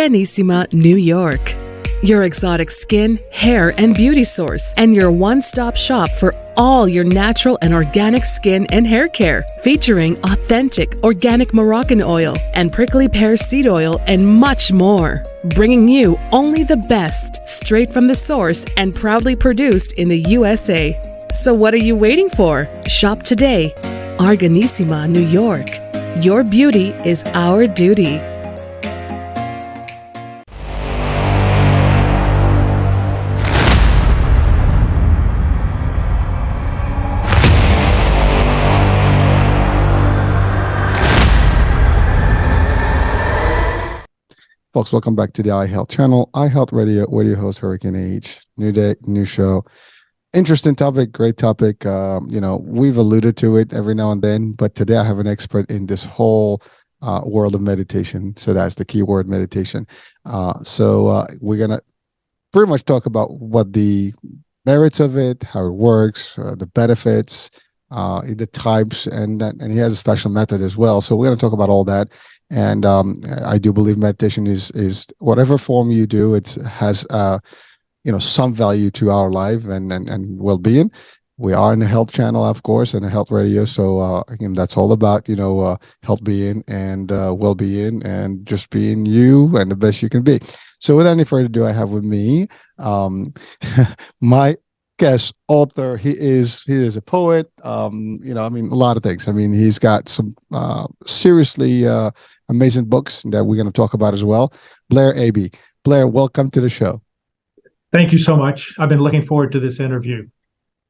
Arganissima, New York. Your exotic skin, hair, and beauty source, and your one-stop shop for all your natural and organic skin and hair care, featuring authentic organic Moroccan oil and prickly pear seed oil and much more. Bringing you only the best, straight from the source and proudly produced in the USA. So what are you waiting for? Shop today. Arganissima, New York. Your beauty is our duty. Folks, welcome back to the iHealth channel, iHealth Radio, with your host, Hurricane H. New day, new show. Interesting topic, great topic. We've alluded to it every now and then, but today I have an expert in this whole world of meditation. So that's the key word, meditation. We're going to pretty much talk about what the merits of it, how it works, the benefits, the types, and he has a special method as well. So we're going to talk about all that. And I do believe meditation is whatever form you do, it has some value to our life and well-being. We are in a health channel, of course, and a health radio. So that's all about health being and well-being and just being you and the best you can be. So without any further ado, I have with me my guest author. He is a poet. A lot of things. He's got some seriously amazing books that we're going to talk about as well. Blair Abee. Blair, welcome to the show. Thank you so much. I've been looking forward to this interview.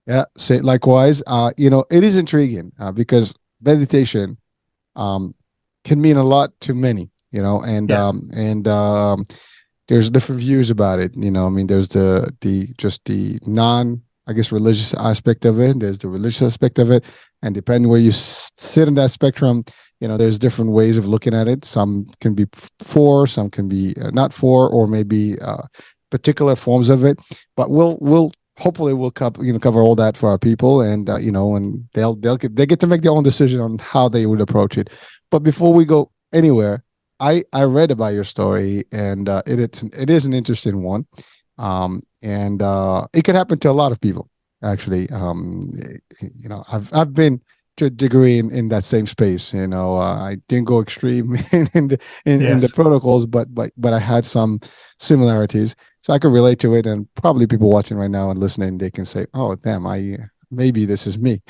Yeah, say likewise. It is intriguing because meditation can mean a lot to many. Yes. There's different views about it. There's the non, religious aspect of it. There's the religious aspect of it, and depending where you sit in that spectrum, there's different ways of looking at it. Some can be for, some can be not for, or maybe particular forms of it. But we'll hopefully cover all that for our people, and and they get to make their own decision on how they would approach it. But before we go anywhere, I read about your story, and it is an interesting one, and it could happen to a lot of people. Actually, I've been to a degree in that same space. I didn't go extreme in the protocols, but I had some similarities, so I could relate to it. And probably people watching right now and listening, they can say, "Oh, damn, maybe this is me.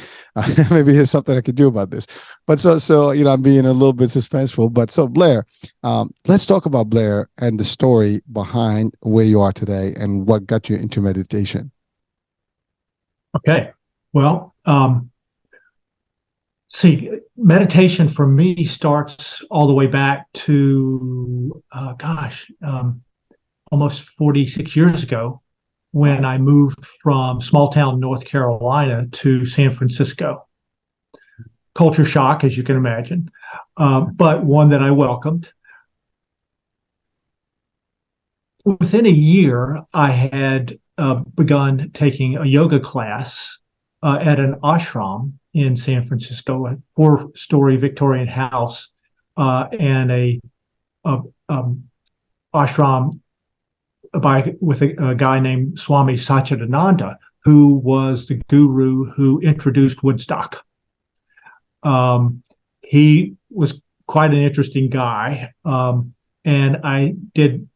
Maybe there's something I could do about this." But so I'm being a little bit suspenseful. But so Blair, let's talk about Blair and the story behind where you are today and what got you into meditation. Okay. Well, meditation for me starts all the way back to, almost 46 years ago, when I moved from small town North Carolina to San Francisco. Culture shock, as you can imagine, but one that I welcomed. Within a year, I had begun taking a yoga class at an ashram in San Francisco, a 4-story Victorian house, and a ashram with a guy named Swami Satchidananda, who was the guru who introduced Woodstock. He was quite an interesting guy, and I did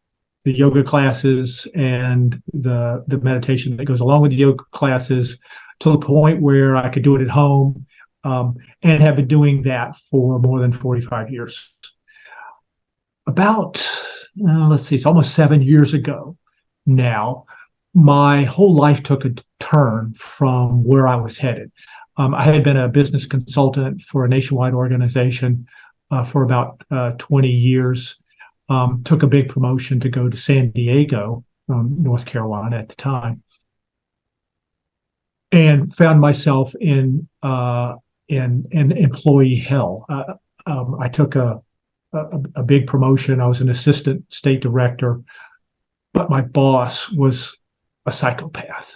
the yoga classes and the meditation that goes along with the yoga classes to the point where I could do it at home, and have been doing that for more than 45 years. About it's almost 7 years ago now, my whole life took a turn from where I was headed. I had been a business consultant for a nationwide organization for about 20 years. Took a big promotion to go to San Diego, North Carolina at the time, and found myself in employee hell. I took a big promotion. I was an assistant state director, but my boss was a psychopath.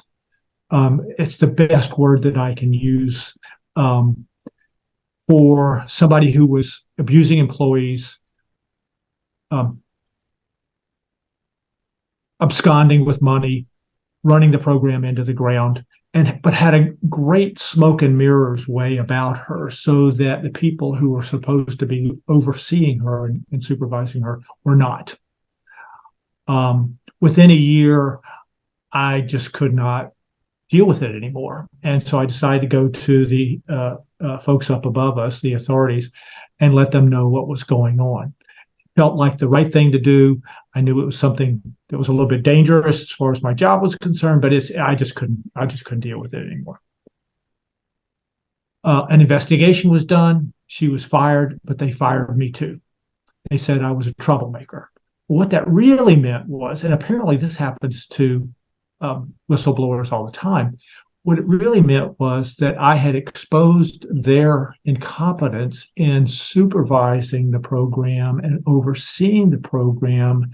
It's the best word that I can use for somebody who was abusing employees, absconding with money, running the program into the ground, but had a great smoke and mirrors way about her, so that the people who were supposed to be overseeing her and supervising her were not. Within a year, I just could not deal with it anymore. And so I decided to go to the folks up above us, the authorities, and let them know what was going on. Felt like the right thing to do. I knew it was something that was a little bit dangerous as far as my job was concerned, but I just couldn't deal with it anymore. An investigation was done. She was fired, but they fired me too. They said I was a troublemaker. What that really meant was, and apparently this happens to whistleblowers all the time, what it really meant was that I had exposed their incompetence in supervising the program and overseeing the program,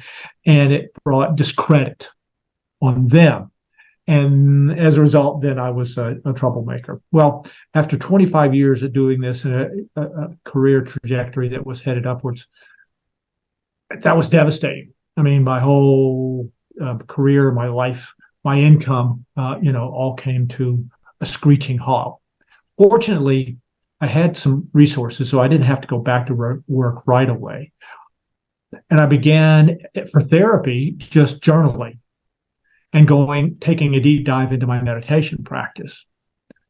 and it brought discredit on them. And as a result, then I was a troublemaker. Well, after 25 years of doing this in a career trajectory that was headed upwards, that was devastating. I mean, my whole career, my life, my income, all came to a screeching halt. Fortunately, I had some resources, so I didn't have to go back to work right away. And I began for therapy just journaling and taking a deep dive into my meditation practice.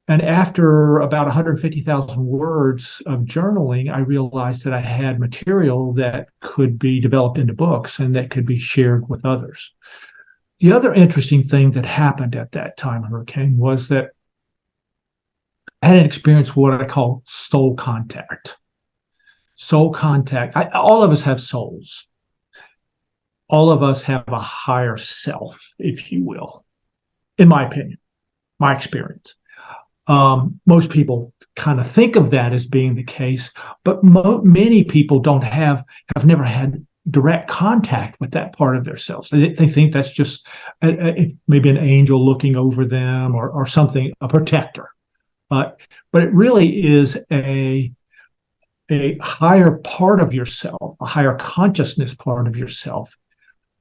And after about 150,000 words of journaling, I realized that I had material that could be developed into books and that could be shared with others. The other interesting thing that happened at that time, Hurricane, was that I had an experience of what I call soul contact. Soul contact. All of us have souls. All of us have a higher self, if you will, in my opinion, my experience. Most people kind of think of that as being the case, but many people have never had direct contact with that part of themselves. They think that's just maybe an angel looking over them or something, a protector. But it really is a higher part of yourself, a higher consciousness part of yourself.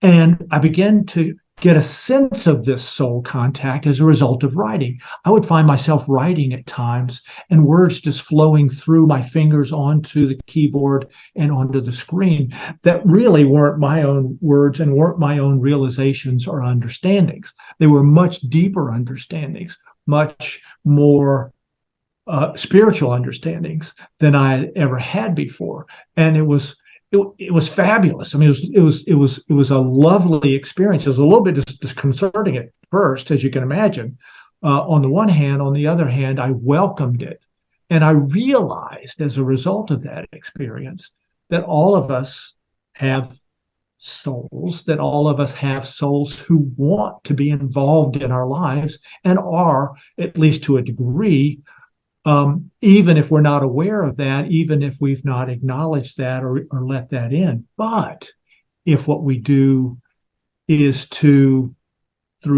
And I began to get a sense of this soul contact as a result of writing. I would find myself writing at times and words just flowing through my fingers onto the keyboard and onto the screen that really weren't my own words and weren't my own realizations or understandings. They were much deeper understandings, much more spiritual understandings than I had ever had before. And it was fabulous. I mean, it was a lovely experience. It was a little bit disconcerting at first, as you can imagine. On the one hand, on the other hand, I welcomed it, and I realized as a result of that experience that all of us have souls. That all of us have souls who want to be involved in our lives and are, at least to a degree. Even if we're not aware of that, even if we've not acknowledged that or let that in. But if what we do is through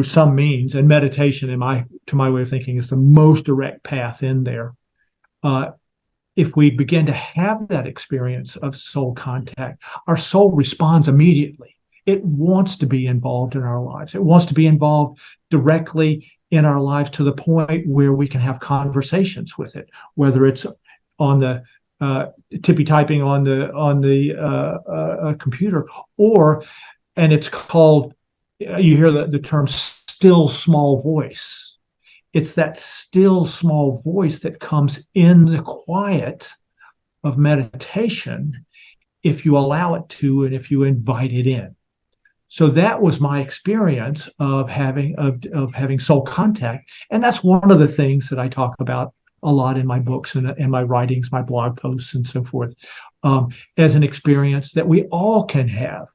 some means, and meditation, to my way of thinking, is the most direct path in there. If we begin to have that experience of soul contact, our soul responds immediately. It wants to be involved in our lives. It wants to be involved directly in our lives to the point where we can have conversations with it, whether it's on the tippy typing on the computer, and it's called, you hear the term still small voice. It's that still small voice that comes in the quiet of meditation if you allow it to and if you invite it in. So that was my experience of having soul contact, and that's one of the things that I talk about a lot in my books and in my writings, my blog posts, and so forth, as an experience that we all can have,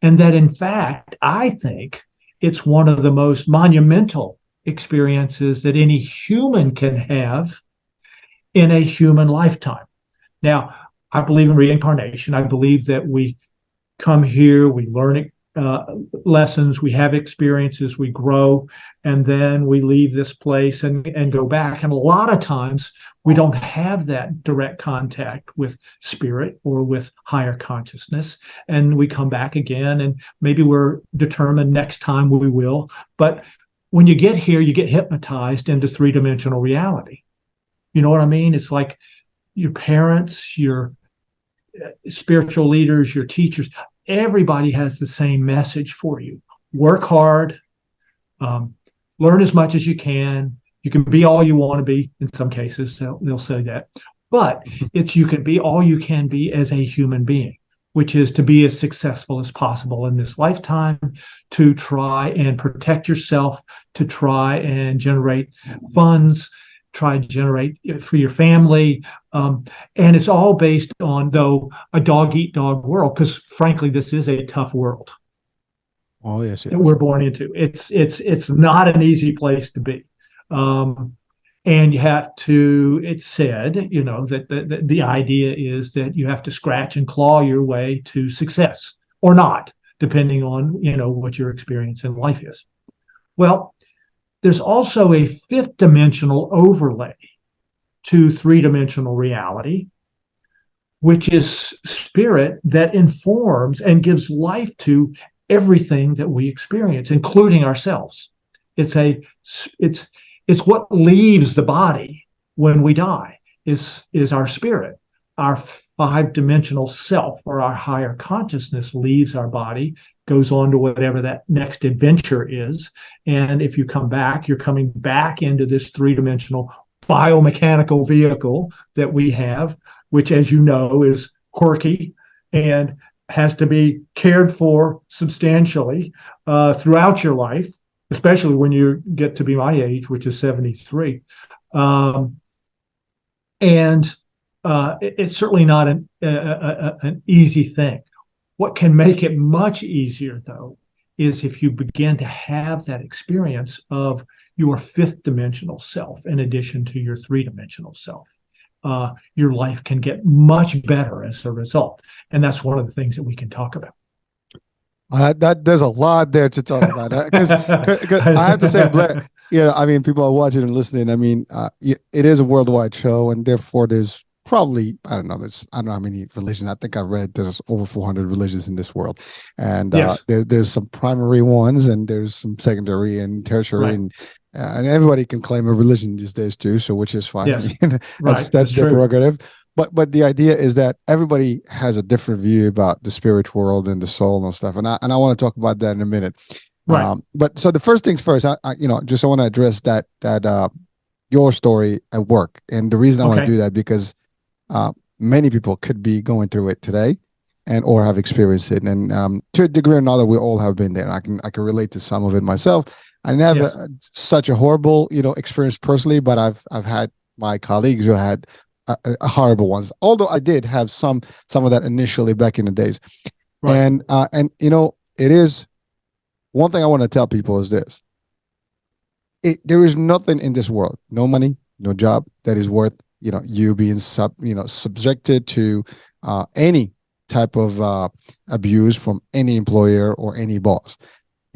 and that in fact I think it's one of the most monumental experiences that any human can have in a human lifetime. Now, I believe in reincarnation. I believe that we come here, we learn it. uh, lessons, we have experiences, we grow, and then we leave this place and go back. And a lot of times we don't have that direct contact with spirit or with higher consciousness. And we come back again, and maybe we're determined next time we will. But when you get here, you get hypnotized into three-dimensional reality. You know what I mean? It's like your parents, your spiritual leaders, your teachers, everybody has the same message for you. Work hard, learn as much as you can. You can be all you want to be. In some cases, they'll say that. But it's you can be all you can be as a human being, which is to be as successful as possible in this lifetime, to try and protect yourself, to try and generate funds, try to generate for your family. And it's all based on, though, a dog eat dog world, because frankly, this is a tough world. Oh, yes, that we're born into. It's not an easy place to be. And you have to, it's said, you know, that the idea is that you have to scratch and claw your way to success or not, depending on, you know, what your experience in life is. Well, there's also a fifth dimensional overlay to three-dimensional reality, which is spirit that informs and gives life to everything that we experience, including ourselves. It's what leaves the body when we die is our spirit. Our five-dimensional self, or our higher consciousness, leaves our body, goes on to whatever that next adventure is. And if you come back, you're coming back into this three-dimensional biomechanical vehicle that we have, which, as you know, is quirky and has to be cared for substantially throughout your life, especially when you get to be my age, which is 73. It's certainly not an easy thing. What can make it much easier, though, is if you begin to have that experience of your fifth dimensional self in addition to your three-dimensional self. Your life can get much better as a result. And that's one of the things that we can talk about. That there's a lot there to talk about, because I have to say, Blair, you know, I mean, people are watching and listening. I mean, it is a worldwide show, and therefore there's probably, I don't know how many religions. I think I read there's over 400 religions in this world, and yes. There's some primary ones, and there's some secondary and tertiary, right. And everybody can claim a religion these days too, so which is fine. Yes. that's their prerogative. But the idea is that everybody has a different view about the spirit world and the soul and stuff, and I want to talk about that in a minute. Right. But so the first things first, I want to address that your story at work, and the reason I want to do that because many people could be going through it today, and or have experienced it, and to a degree or another, we all have been there. I can relate to some of it myself. I never such a horrible experience personally, but I've had my colleagues who had horrible ones. Although I did have some of that initially back in the days, and it is one thing I want to tell people is this: there is nothing in this world, no money, no job, that is worth you being subjected to any type of abuse from any employer or any boss.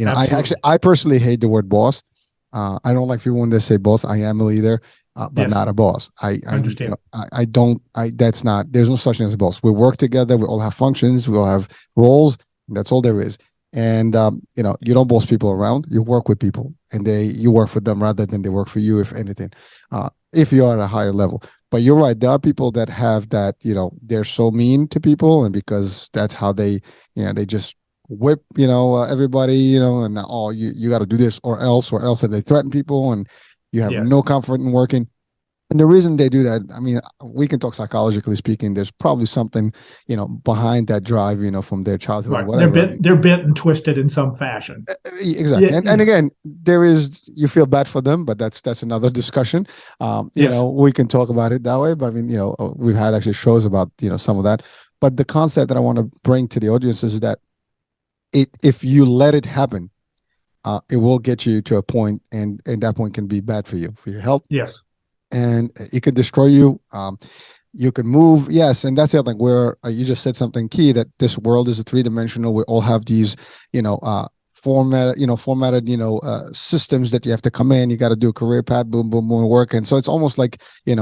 I personally hate the word boss. I don't like people when they say boss. I am a leader, but not a boss. I understand. That's not, there's no such thing as a boss. We work together. We all have functions. We all have roles. That's all there is. And, you don't boss people around. You work with people, and you work for them rather than they work for you, if anything, if you are at a higher level. But you're right. There are people that have that, they're so mean to people, and because that's how they just whip, everybody, and you got to do this or else, and they threaten people, and you have no comfort in working. And the reason they do that, I mean, we can talk psychologically speaking. There's probably something, behind that drive, from their childhood. Right. Or whatever. They're bent and twisted in some fashion. Exactly. And again, you feel bad for them, but that's another discussion. We can talk about it that way. But I mean, we've had actually shows about, some of that. But the concept that I want to bring to the audience is that if you let it happen, it will get you to a point, and that point can be bad for you, for your health. Yes. And it could destroy you. You can move, yes, and that's the other thing where you just said something key, that this world is a three-dimensional. We all have these, formatted, systems that you have to come in. You got to do a career path, boom, boom, boom, work, and so it's almost like a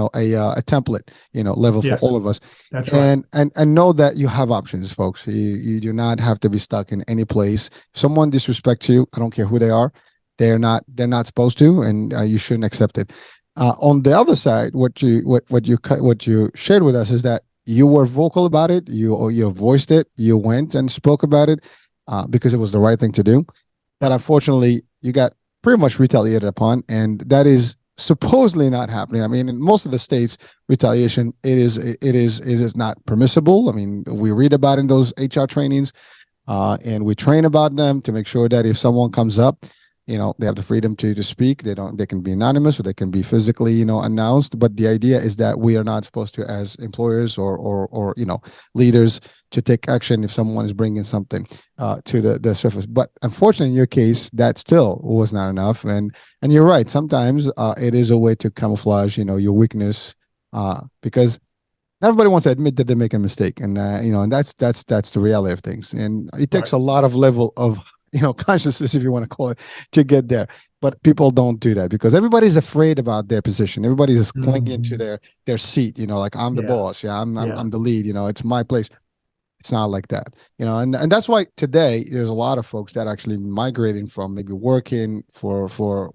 template, level for Yes, all of us. that's right. And know that you have options, folks. You do not have to be stuck in any place. If someone disrespects you, I don't care who they are. They're not supposed to, and you shouldn't accept it. On the other side, what you shared with us is that you were vocal about it. You voiced it. You went and spoke about it because it was the right thing to do. But unfortunately, you got pretty much retaliated upon, and that is supposedly not happening. I mean, in most of the states, retaliation it is not permissible. I mean, we read about it in those HR trainings, and we train about them to make sure that if someone comes up, they have the freedom to speak. They can be anonymous, or they can be physically announced, but the idea is that we are not supposed to, as employers or leaders, to take action if someone is bringing something to the surface. But unfortunately, in your case, that still was not enough, and you're right, sometimes it is a way to camouflage your weakness, because everybody wants to admit that they make a mistake, and and that's the reality of things, and it takes a lot of level of consciousness, if you want to call it, to get there. But people don't do that because everybody's afraid about their position. Everybody is clinging to their seat. Like, I'm the boss. Yeah, I'm the lead. It's my place. It's not like that, and that's why today there's a lot of folks that are actually migrating from maybe working for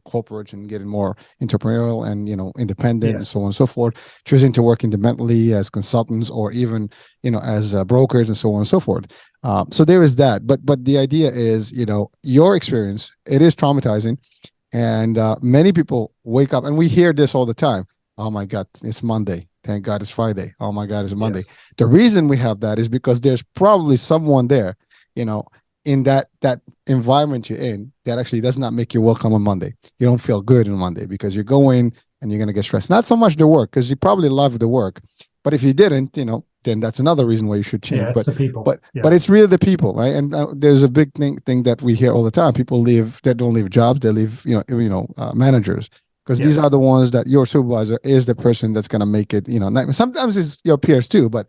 corporates and getting more entrepreneurial and independent and so on and so forth, choosing to work independently as consultants or even as brokers and so on and so forth. So there is that, but the idea is your experience, it is traumatizing, and many people wake up, and we hear this all the time. Oh my God, it's Monday. Thank God it's Friday. Oh my God, it's Monday. Yes. The reason we have that is because there's probably someone there, in that environment you're in, that actually does not make you welcome on Monday. You don't feel good on Monday because you're going and you're going to get stressed. Not so much the work, because you probably love the work, but if you didn't, then that's another reason why you should change. But the people. But it's really the people, right? And there's a big thing that we hear all the time. People don't leave jobs, they leave managers. Because these are the ones that your supervisor is the person that's going to make it, sometimes it's your peers too, but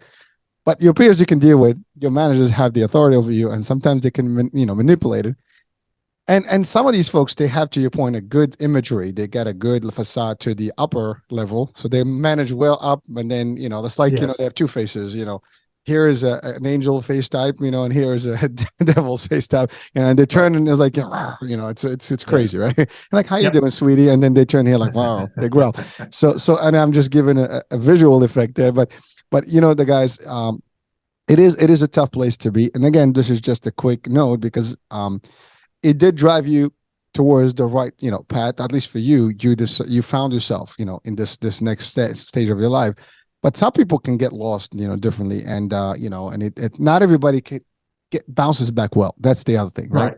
your peers you can deal with. Your managers have the authority over you, and sometimes they can, manipulate it. And some of these folks, they have, to your point, a good imagery. They got a good facade to the upper level, so they manage well up, and then, it's like, they have two faces, here is an angel face type, and here is a devil's face type, and they turn and it's like, it's crazy, right? Like, how you doing, sweetie? And then they turn here like, wow, they growl. So, and I'm just giving a visual effect there, but the guys, it is a tough place to be. And again, this is just a quick note because it did drive you towards the right, path. At least for you, you found yourself, in this next stage of your life. But some people can get lost, differently, and and it not everybody bounces back well. That's the other thing, right?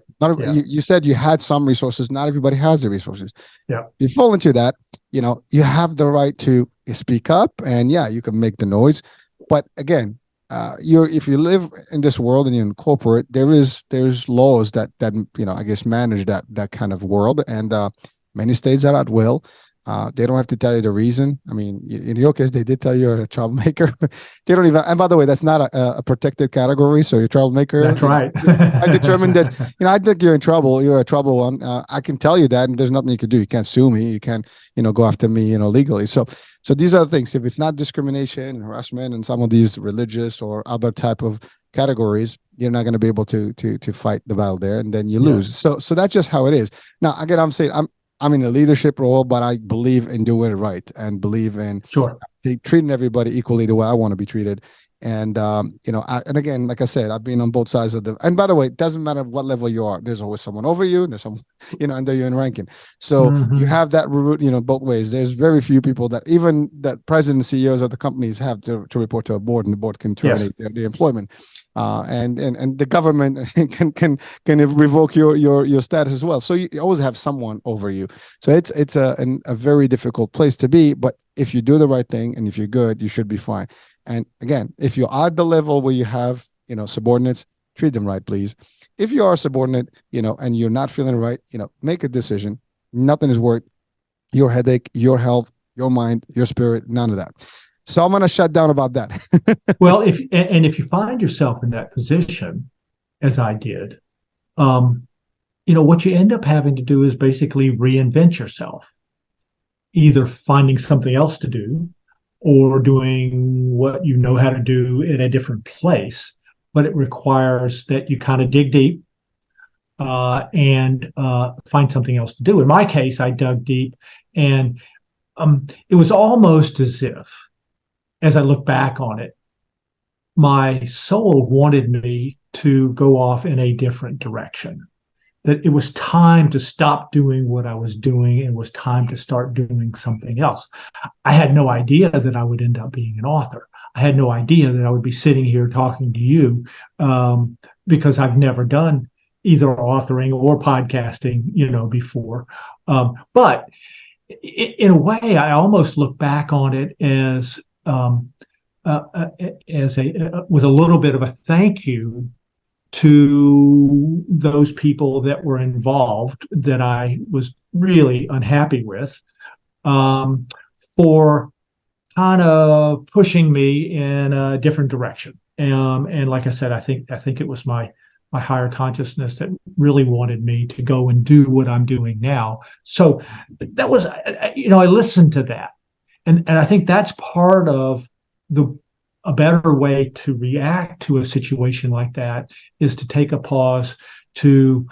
You said you had some resources. Not everybody has the resources. Yeah, you fall into that. You have the right to speak up, and you can make the noise. But again, if you live in this world and you're in corporate, there's laws that I guess manage that kind of world, and many states are at will. They don't have to tell you the reason. I mean, in your case, they did tell you you're a troublemaker. They don't even, and by the way, that's not a protected category. So you're a troublemaker. That's right. I determined that, I think you're in trouble. You're a trouble one. I can tell you that, and there's nothing you can do. You can't sue me. You can't, go after me, legally. So these are the things. If it's not discrimination, harassment, and some of these religious or other type of categories, you're not going to be able to fight the battle there, and then you lose. So that's just how it is. Now, again, I'm saying I'm in a leadership role, but I believe in doing it right and believe in treating everybody equally the way I want to be treated. And, and again, like I said, I've been on both sides of and by the way, it doesn't matter what level you are. There's always someone over you, and there's someone, under you in ranking. So you have that route, both ways. There's very few people that even that president and CEOs of the companies have to report to a board, and the board can terminate their employment. And the government can revoke your status as well. So you always have someone over you. So it's a very difficult place to be. But if you do the right thing and if you're good, you should be fine. And again, if you're at the level where you have subordinates, treat them right, please. If you are a subordinate, and you're not feeling right, make a decision. Nothing is worth your headache, your health, your mind, your spirit, none of that. So I'm going to shut down about that. Well, if you find yourself in that position, as I did, what you end up having to do is basically reinvent yourself, either finding something else to do or doing what you know how to do in a different place. But it requires that you kind of dig deep and find something else to do. In my case, I dug deep, and it was almost as if, as I look back on it, my soul wanted me to go off in a different direction. That it was time to stop doing what I was doing and was time to start doing something else. I had no idea that I would end up being an author. I had no idea that I would be sitting here talking to you because I've never done either authoring or podcasting, before. But in a way, I almost look back on it as with a little bit of a thank you to those people that were involved that I was really unhappy with, for kind of pushing me in a different direction. And like I said, I think it was my higher consciousness that really wanted me to go and do what I'm doing now. So that was, I listened to that, and I think that's part of a better way to react to a situation like that is to take a pause, to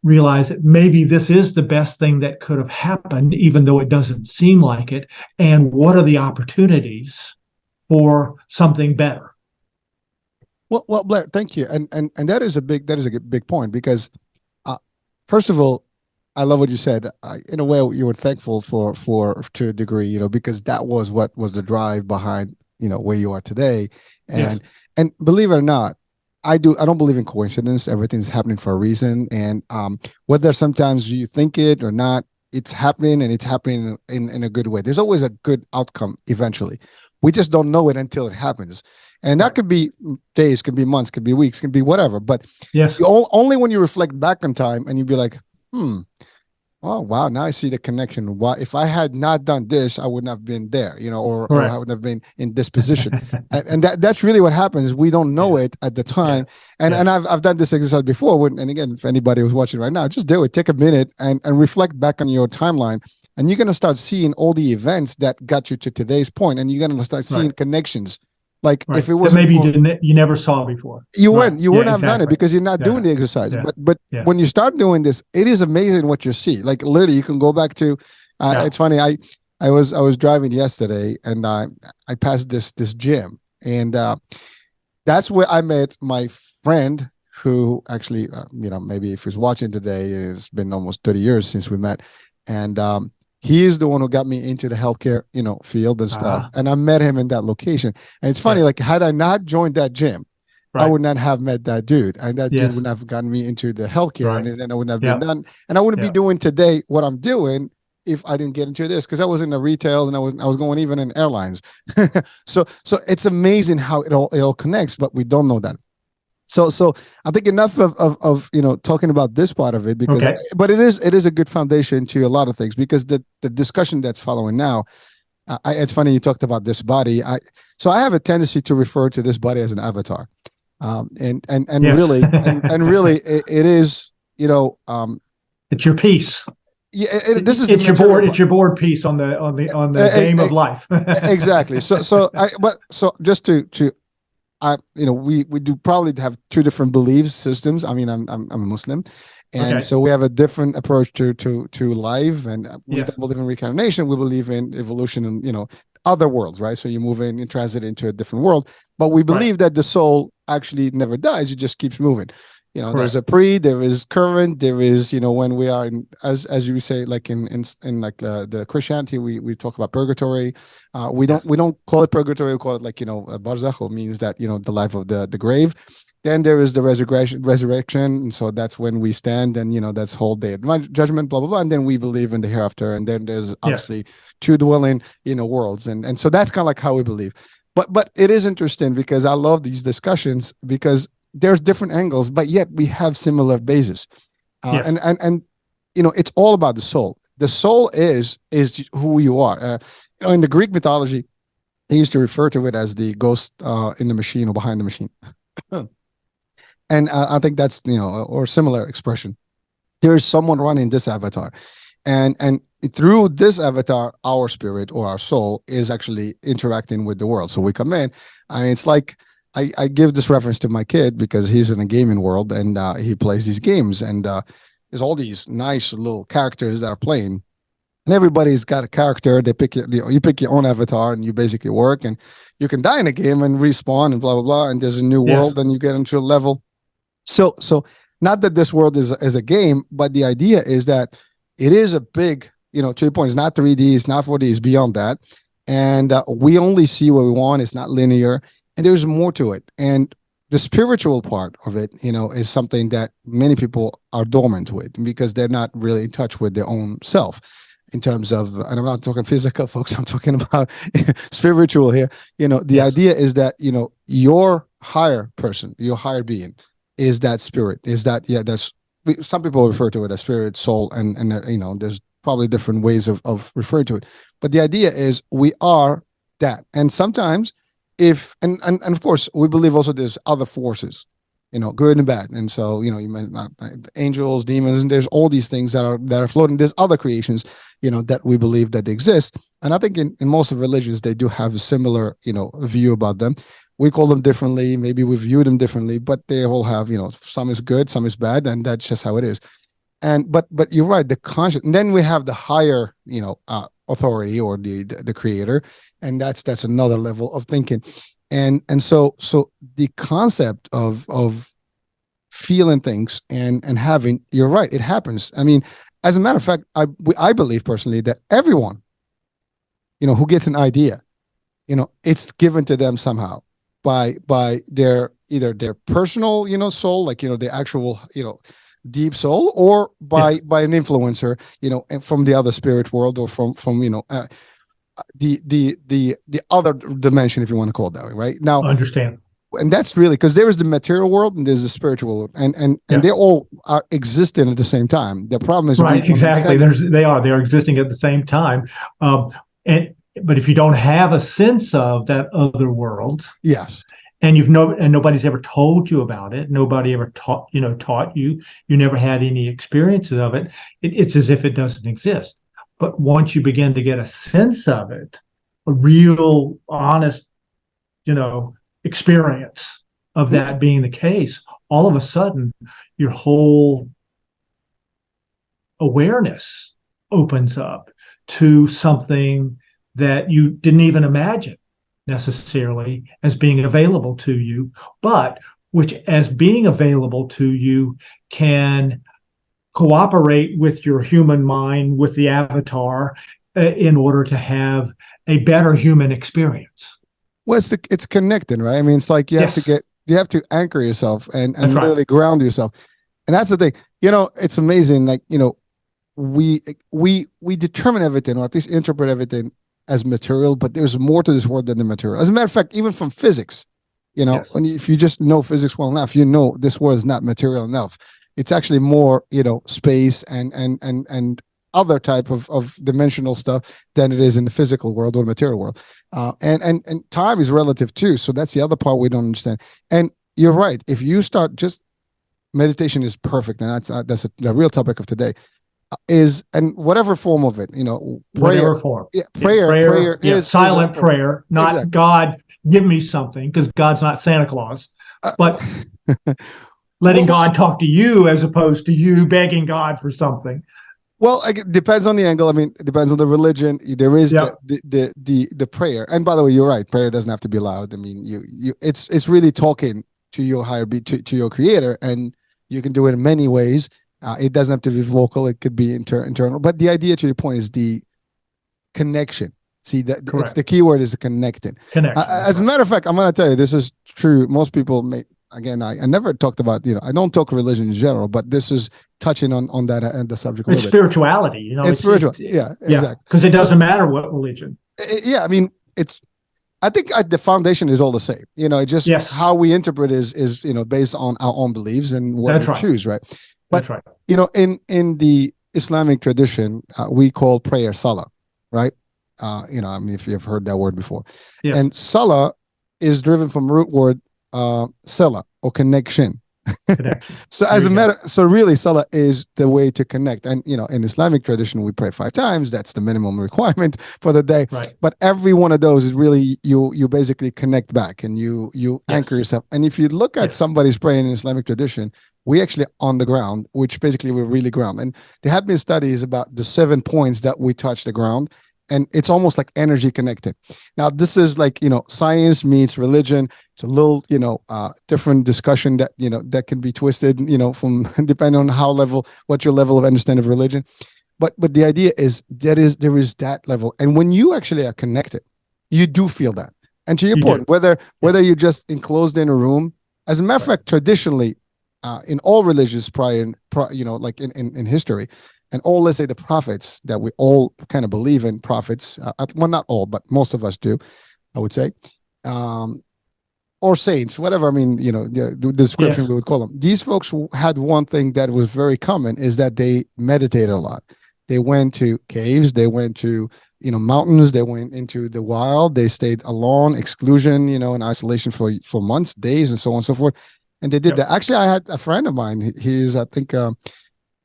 realize that maybe this is the best thing that could have happened, even though it doesn't seem like it. And what are the opportunities for something better? Well, Blair, thank you, and that is a big point because, first of all, I love what you said. In a way, you were thankful for to a degree, because that was what was the drive behind, where you are today. And Yes. and believe it or not, I don't believe in coincidence. Everything's happening for a reason. And whether sometimes you think it or not, it's happening, and it's happening in a good way. There's always a good outcome eventually. We just don't know it until it happens. And that could be days, could be months, could be weeks, could be whatever. But Yes. only when you reflect back on time and you'd be like, oh wow, now I see the connection. Why, if I had not done this, I wouldn't have been there, or I wouldn't have been in this position. and that's really what happens. We don't know it at the time. And I've done this exercise before. And again, if anybody was watching right now, just do it. Take a minute and reflect back on your timeline. And you're going to start seeing all the events that got you to today's point, and you're going to start seeing connections. Like if it was maybe you never saw before, you wouldn't have done it because you're not doing the exercise. But when you start doing this, it is amazing what you see. Like literally, you can go back to. It's funny. I was driving yesterday, and I passed this gym, and that's where I met my friend who actually, maybe if he's watching today, it's been almost 30 years since we met, and he is the one who got me into the healthcare, field and stuff. And I met him in that location. And it's funny, like had I not joined that gym, I would not have met that dude. And that dude wouldn't have gotten me into the healthcare. And then I wouldn't have been done. And I wouldn't be doing today what I'm doing if I didn't get into this, because I was in the retail and I was going even in airlines. So it's amazing how it all connects, but we don't know that. So I think enough of talking about this part of it, because but it is a good foundation to a lot of things, because the discussion that's following now, it's funny you talked about this body. So I have a tendency to refer to this body as an avatar, and really it is it's your piece. Yeah, this is it's your board. It's your board piece on the game of life. Exactly. So just to. We do probably have two different belief systems. I mean, I'm a Muslim, and so we have a different approach to life, and we don't believe in reincarnation. We believe in evolution and other worlds, right? So you move in, you transit into a different world, but we believe that the soul actually never dies; it just keeps moving. There's a there is current, there is when we are in, as you say, like in like the Christianity, we talk about purgatory. We don't call it purgatory, we call it like barzakh, means that the life of the grave. Then there is the resurrection, and so that's when we stand, and that's whole day of judgment, blah blah blah. And then we believe in the hereafter, and then there's obviously two dwelling worlds, and so that's kind of like how we believe. But it is interesting because I love these discussions because there's different angles, but yet we have similar bases. And it's all about the soul. the soul is who you are. In the Greek mythology, they used to refer to it as the ghost in the machine or behind the machine. And I think that's, or similar expression. There is someone running this avatar, and through this avatar, our spirit or our soul is actually interacting with the world. So we come in. I mean, it's like I give this reference to my kid because he's in the gaming world, and he plays these games, and there's all these nice little characters that are playing, and everybody's got a character. They pick you pick your own avatar, and you basically work, and you can die in a game and respawn and blah blah blah, and there's a new world, and you get into a level. So not that this world is a game, but the idea is that it is a big, to your point, it's not 3D, it's not 4D, it's beyond that. And we only see what we want. It's not linear, and there's more to it. And the spiritual part of it, is something that many people are dormant with because they're not really in touch with their own self in terms of, and I'm not talking physical, folks, I'm talking about spiritual here. The idea is that, your higher person, your higher being, is that spirit, that's some people refer to it as spirit, soul, and there's probably different ways of referring to it, but the idea is we are that. And sometimes and of course we believe also there's other forces, good and bad, and so you might not, angels, demons, and there's all these things that are floating. There's other creations that we believe that exist, and I think in most of religions they do have a similar view about them. We call them differently. Maybe we view them differently, but they all have, some is good, some is bad, and that's just how it is. And but you're right, the conscious. And then we have the higher, authority or the creator, and that's another level of thinking. And so the concept of feeling things and having, you're right, it happens. I mean, as a matter of fact, I believe personally that everyone, who gets an idea, it's given to them somehow by their either their personal soul, like the actual deep soul, or by an influencer from the other spirit world, or from the other dimension, if you want to call it that way, right? Now, understand. And that's really because there is the material world and there's the spiritual world, and they all are existing at the same time. The problem is right, exactly. They are existing at the same time, but if you don't have a sense of that other world, yes, and nobody's ever told you about it, nobody ever taught you, you never had any experiences of it, it's as if it doesn't exist. But once you begin to get a sense of it, a real, honest, experience of that being the case, all of a sudden, your whole awareness opens up to something that you didn't even imagine necessarily as being available to you, but which, as being available to you, can cooperate with your human mind, with the avatar, in order to have a better human experience. Well, it's connecting, right? I mean, it's like you have to anchor yourself and really ground yourself. And that's the thing, it's amazing. Like, we determine everything, or at least interpret everything as material, but there's more to this world than the material. As a matter of fact, even from physics, if you just know physics well enough, this world is not material enough. It's actually more, space and other type of dimensional stuff than it is in the physical world or material world. And time is relative too. So that's the other part we don't understand. And you're right. If you start, just meditation is perfect. And that's the real topic of today. And whatever form of it, prayer, whatever form. Yeah, prayer is silent prayer, not exactly. God, give me something, because God's not Santa Claus, but letting God talk to you as opposed to you begging God for something. Well, it depends on the angle. I mean, it depends on the religion. There is the prayer. And by the way, you're right. Prayer doesn't have to be loud. I mean, it's really talking to your higher to your creator, and you can do it in many ways. It doesn't have to be vocal. It could be internal. But the idea, to your point, is the connection. See, it's the key word is the connecting. As a matter of fact, I'm going to tell you, this is true. Most people may, again, I never talked about, I don't talk religion in general, but this is touching on that and the subject. It's spirituality, It's spiritual. Exactly. Because it doesn't matter what religion. I mean, I think the foundation is all the same. It just how we interpret is based on our own beliefs and what we choose, right? But that's right. in the Islamic tradition, we call prayer salah, right? I mean, if you've heard that word before. Yes. And salah is driven from the root word sala, or connection. Connection. So There as a you go. matter, so really salah is the way to connect. And in Islamic tradition, we pray 5 times. That's the minimum requirement for the day. Right. But every one of those is really you basically connect back, and you anchor Yes. yourself. And if you look at Yes. somebody's praying in Islamic tradition, we actually on the ground, which basically we're really ground. And there have been studies about the 7 points that we touch the ground, and it's almost like energy connected. Now, this is like, science meets religion. It's a little, different discussion that, that can be twisted, from depending on what your level of understanding of religion. But the idea is there is that level. And when you actually are connected, you do feel that. And to your You point, do. whether you're just enclosed in a room, as a matter of fact, traditionally, in all religions like in history, and all, let's say, the prophets that we all kind of believe in, prophets, well, not all, but most of us do, I would say, or saints, whatever. I mean, the description Yes. we would call them. These folks had one thing that was very common, is that they meditated a lot. They went to caves, they went to, mountains, they went into the wild, they stayed alone, exclusion, in isolation for months, days, and so on and so forth. And they did that. Actually, I had a friend of mine. He's, I think,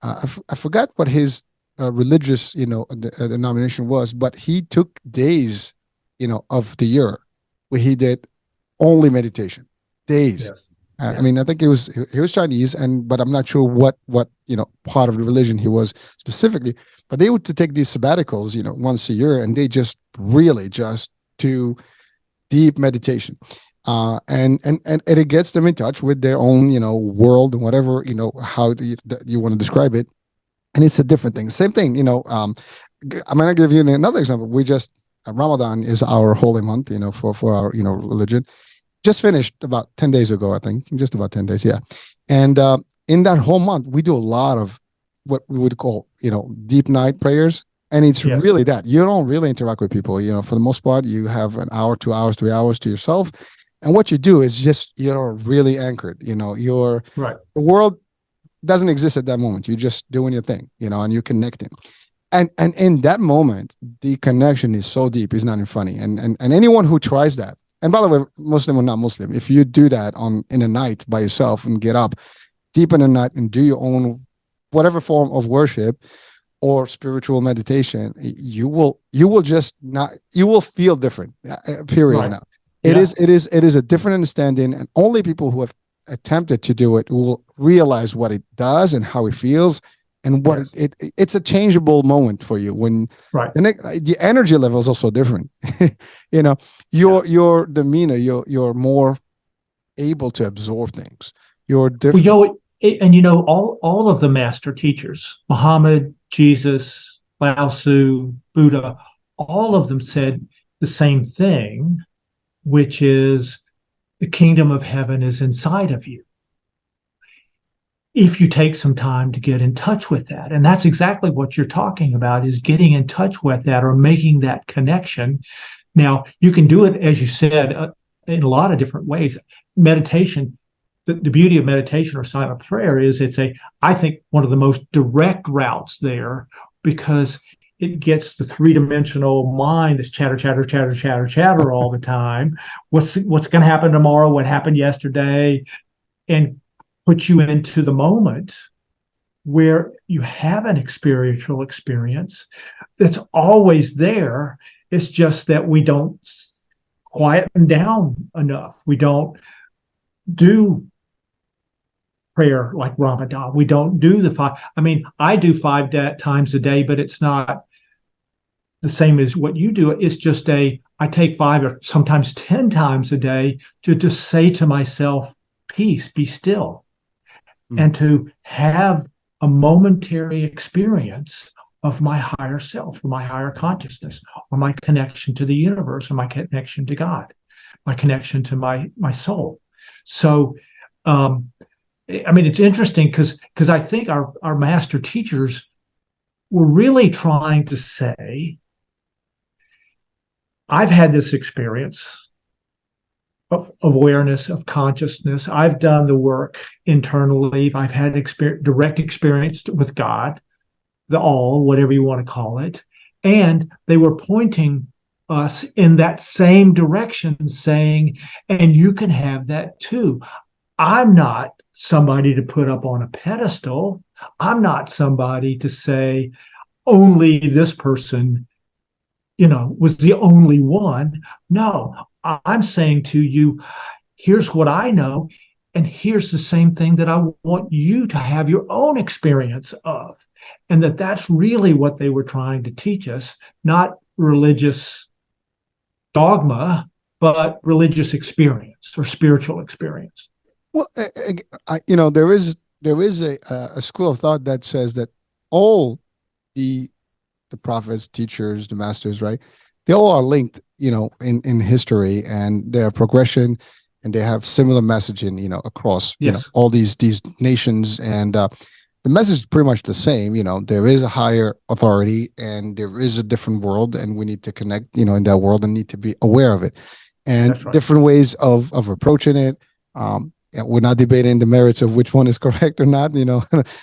I forgot what his religious, denomination was, but he took days, of the year where he did only meditation. Days. Yes. I mean, I think he was Chinese, but I'm not sure what part of the religion he was specifically. But they would to take these sabbaticals, once a year, and they just really just do deep meditation. And it gets them in touch with their own, world, and whatever, how you want to describe it. And it's a different thing. Same thing, I'm going to give you another example. We just, Ramadan is our holy month, for our, religion. Just finished about 10 days ago, I think, just about 10 days. Yeah. And in that whole month, we do a lot of what we would call, deep night prayers. And it's really that you don't really interact with people, for the most part. You have an hour, 2 hours, 3 hours to yourself. And what you do is just, you're really anchored, you're Right. the world doesn't exist at that moment. You're just doing your thing, and you're connecting. And in that moment, the connection is so deep, it's not even funny. And anyone who tries that, and by the way, Muslim or not Muslim, if you do that in a night by yourself and get up deep in the night and do your own whatever form of worship or spiritual meditation, you will feel different. Period. Right. Now, it is a different understanding, and only people who have attempted to do it will realize what it does and how it feels, and what it's a changeable moment for you when the energy level is also different. Your demeanor, you're more able to absorb things. You're different. Well, all of the master teachers, Muhammad, Jesus, Lao Tzu, Buddha, all of them said the same thing, which is the kingdom of heaven is inside of you, if you take some time to get in touch with that. And that's exactly what you're talking about, is getting in touch with that, or making that connection. Now, you can do it, as you said, in a lot of different ways. Meditation, the beauty of meditation or silent prayer is I think, one of the most direct routes there, because it gets the three-dimensional mind that's chatter all the time. What's going to happen tomorrow? What happened yesterday? And put you into the moment where you have an experiential experience that's always there. It's just that we don't quieten down enough. We don't do prayer like Ramadan. We don't do the 5. I mean, I do 5 times a day, but it's not the same as what you do. It's just I take 5 or sometimes 10 times a day to just say to myself, peace, be still, and to have a momentary experience of my higher self, or my higher consciousness, or my connection to the universe, or my connection to God, my connection to my soul. So, I mean, it's interesting because I think our master teachers were really trying to say, I've had this experience of awareness, of consciousness. I've done the work internally. I've had direct experience with God. the all, whatever you want to call it. And they were pointing us in that same direction, saying, and you can have that too. I'm not somebody to put up on a pedestal. I'm not somebody to say only this person, was the only one. No, I'm saying to you, here's what I know, and here's the same thing that I want you to have your own experience of. And that's really what they were trying to teach us, not religious dogma, but religious experience or spiritual experience. Well, there is a school of thought that says that all the prophets, teachers, the masters, right? They all are linked, in history, and their progression, and they have similar messaging, across, Yes. all these nations, and the message is pretty much the same. There is a higher authority, and there is a different world, and we need to connect, in that world, and need to be aware of it, and That's right. different ways of approaching it. We're not debating the merits of which one is correct or not.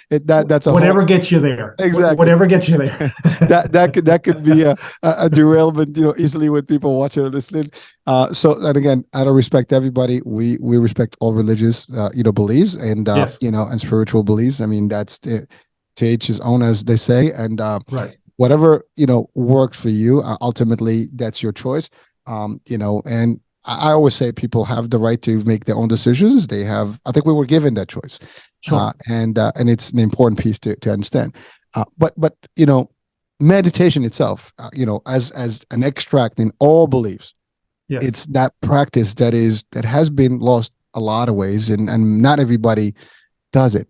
That's whatever gets you there. Exactly. Whatever gets you there. that could be a derailment, easily with people watching or listening. And again, out of respect to everybody, we respect all religious, beliefs, and Yes. and spiritual beliefs. I mean, that's to each his own, as they say, and Right. whatever works for you. Ultimately, that's your choice. And I always say people have the right to make their own decisions. I think we were given that choice. Sure. And it's an important piece to understand. But meditation itself, as an extract in all beliefs, Yes. it's that practice that has been lost a lot of ways, and not everybody does it.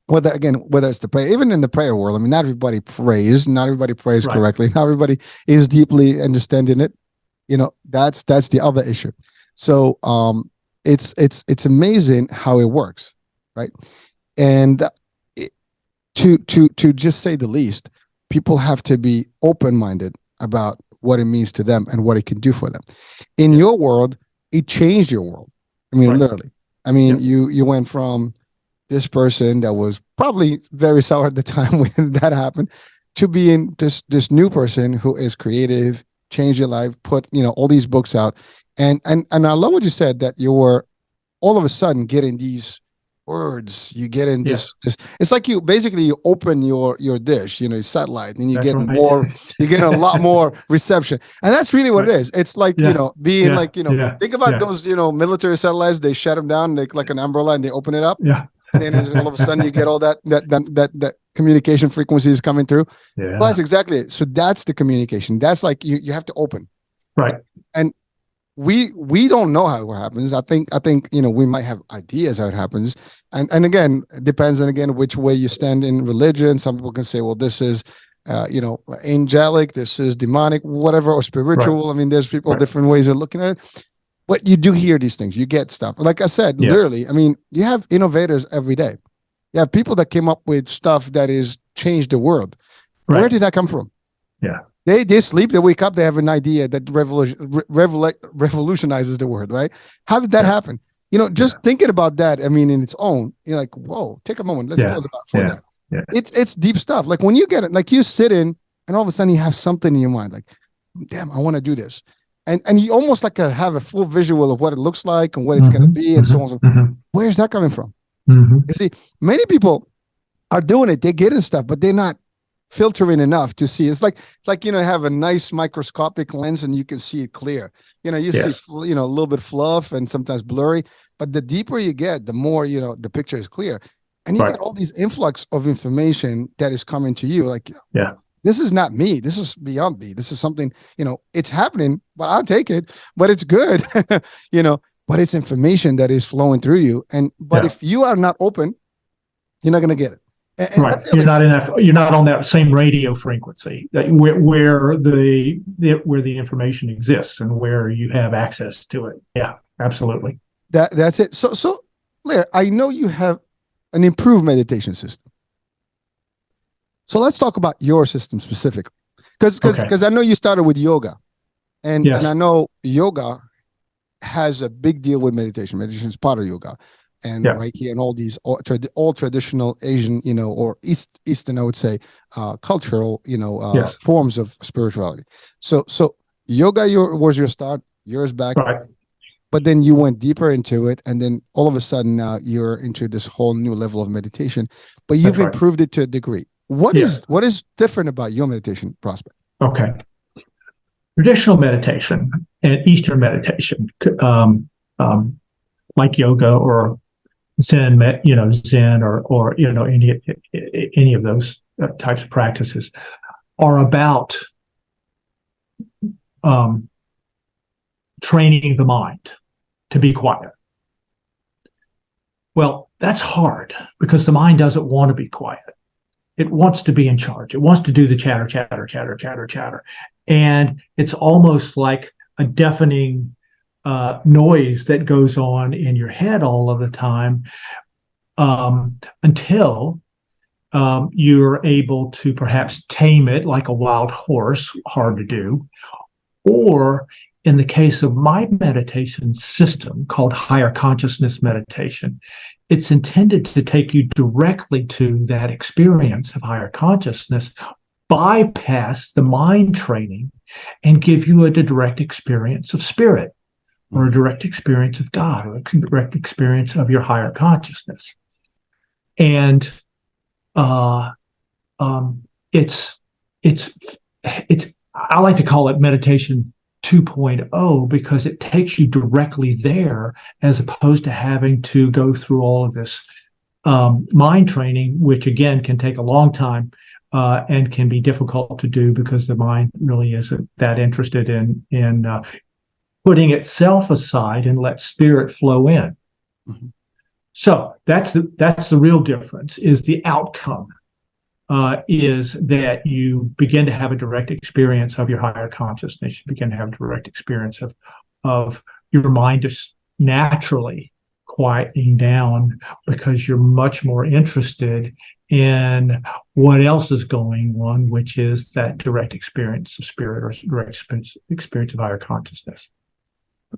Whether it's the prayer, even in the prayer world, I mean, not everybody prays Right. correctly. Not everybody is deeply understanding it. That's the other issue. So it's amazing how it works, right? And to just say the least, people have to be open-minded about what it means to them and what it can do for them. In your world, it changed your world. I mean, Right. literally. I mean, Yep. you went from this person that was probably very sour at the time when that happened, to being this new person who is creative, change your life, put all these books out, and I love what you said, that you were all of a sudden getting these words. You get in this it's like you open your dish, your satellite, and you That's get right. more, you get a lot more reception, and that's really what it is. It's like being like think about those military satellites. They shut them down like an umbrella, and they open it up. Yeah. And then all of a sudden you get all that communication frequencies coming through. Yeah. Well, that's exactly it. So that's the communication. That's like you have to open. Right. And we don't know how it happens. I think we might have ideas how it happens. And again, it depends on which way you stand in religion. Some people can say, well, this is angelic, this is demonic, whatever, or spiritual. Right. I mean, there's people different ways of looking at it. But you do hear these things. You get stuff. Like I said, literally, I mean, you have innovators every day. You have people that came up with stuff that is changed the world. Right. Where did that come from? Yeah. They sleep, they wake up, they have an idea that revolutionizes the world, right? How did that happen? Just thinking about that, I mean, in its own, you're like, whoa, take a moment. Let's pause about for that. Yeah. It's deep stuff. Like when you get it, like you sit in and all of a sudden you have something in your mind, like, damn, I want to do this. And you almost like have a full visual of what it looks like and what it's going to be and so on. So where's that coming from? You see, many people are doing it. They're getting stuff, but they're not filtering enough to see. It's like have a nice microscopic lens and you can see it clear. You see a little bit fluff and sometimes blurry, but the deeper you get, the more the picture is clear. And you get all these influx of information that is coming to you. Like, this is not me. This is beyond me. This is something, it's happening, but I'll take it. But it's good, but it's information that is flowing through you. But if you are not open, you're not going to get it. And right. You're not on that same radio frequency where the information exists and where you have access to it. Yeah, absolutely. That's it. So Blair, I know you have an improved meditation system. So let's talk about your system specifically, because I know you started with yoga, and I know yoga has a big deal with meditation. Meditation is part of yoga, and Yeah. Reiki and all these all traditional Asian, or Eastern, I would say, cultural, Yes. forms of spirituality. So yoga was your start years back, Right. but then you went deeper into it, and then all of a sudden now you're into this whole new level of meditation, but you've That's right. improved it to a degree. What Yes. is different about your meditation prospect? Okay. Traditional meditation and Eastern meditation, like yoga or Zen, Zen or any of those types of practices, are about training the mind to be quiet. Well, that's hard because the mind doesn't want to be quiet. It wants to be in charge. It wants to do the chatter, chatter, chatter, chatter, chatter. And it's almost like a deafening noise that goes on in your head all of the time, until you're able to perhaps tame it like a wild horse, hard to do. Or in the case of my meditation system called higher consciousness meditation, it's intended to take you directly to that experience of higher consciousness, bypass the mind training, and give you a direct experience of spirit, or a direct experience of God, or a direct experience of your higher consciousness. And it's I like to call it meditation 2.0 because it takes you directly there, as opposed to having to go through all of this mind training, which again can take a long time and can be difficult to do because the mind really isn't that interested in putting itself aside and let spirit flow in. Mm-hmm. So that's the real difference. Is the outcome is that you begin to have a direct experience of your higher consciousness. You begin to have a direct experience of your mind just naturally quieting down, because you're much more interested in what else is going on, which is that direct experience of spirit, or direct experience of higher consciousness.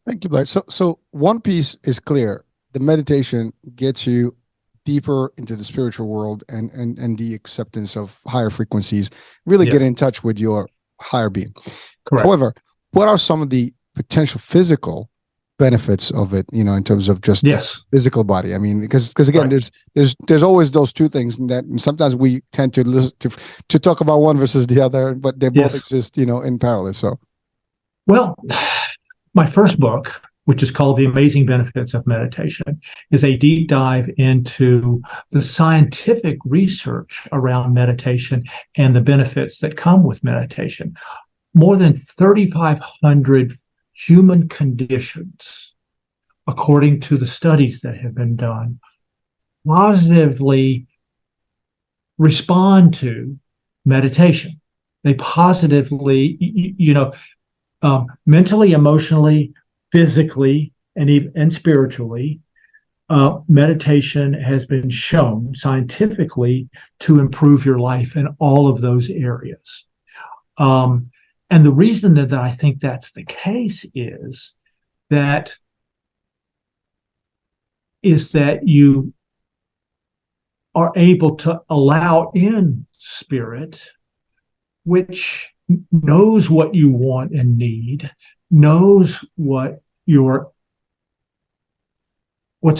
Thank you, Blair. So one piece is clear: the meditation gets you deeper into the spiritual world and the acceptance of higher frequencies, really get in touch with your higher being. Correct. However, what are some of the potential physical benefits of it, in terms of just the physical body? I mean, because again, there's always those two things that sometimes we tend to listen to talk about one versus the other, but they both exist, in parallel. So, well, my first book, which is called The Amazing Benefits of Meditation, is a deep dive into the scientific research around meditation and the benefits that come with meditation. More than 3,500 human conditions, according to the studies that have been done, positively respond to meditation. They positively, mentally, emotionally, physically, and spiritually, meditation has been shown scientifically to improve your life in all of those areas. And the reason that I think that's the case is that you are able to allow in spirit, which knows what you want and need, knows what's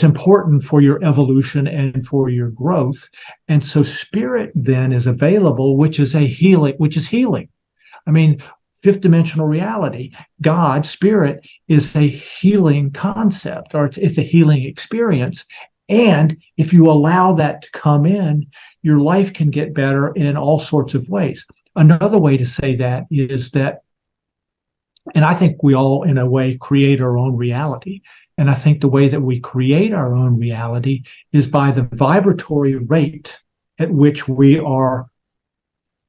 important for your evolution and for your growth. And so spirit then is available, which is healing. I mean, fifth dimensional reality, God, spirit, is a healing concept, or it's a healing experience. And if you allow that to come in, your life can get better in all sorts of ways. Another way to say that is that, and I think we all, in a way, create our own reality. And I think the way that we create our own reality is by the vibratory rate at which we are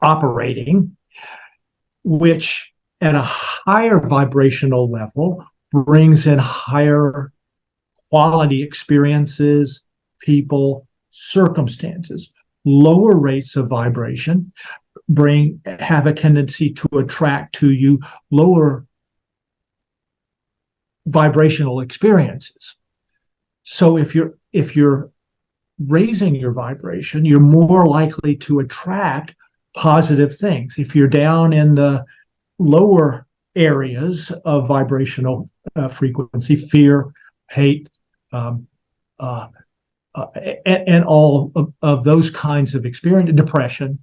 operating, which at a higher vibrational level brings in higher quality experiences, people, circumstances. Lower rates of vibration have a tendency to attract to you lower vibrational experiences. So if you're raising your vibration, you're more likely to attract positive things. If you're down in the lower areas of vibrational frequency, fear, hate, um, uh, and all of those kinds of experience, depression,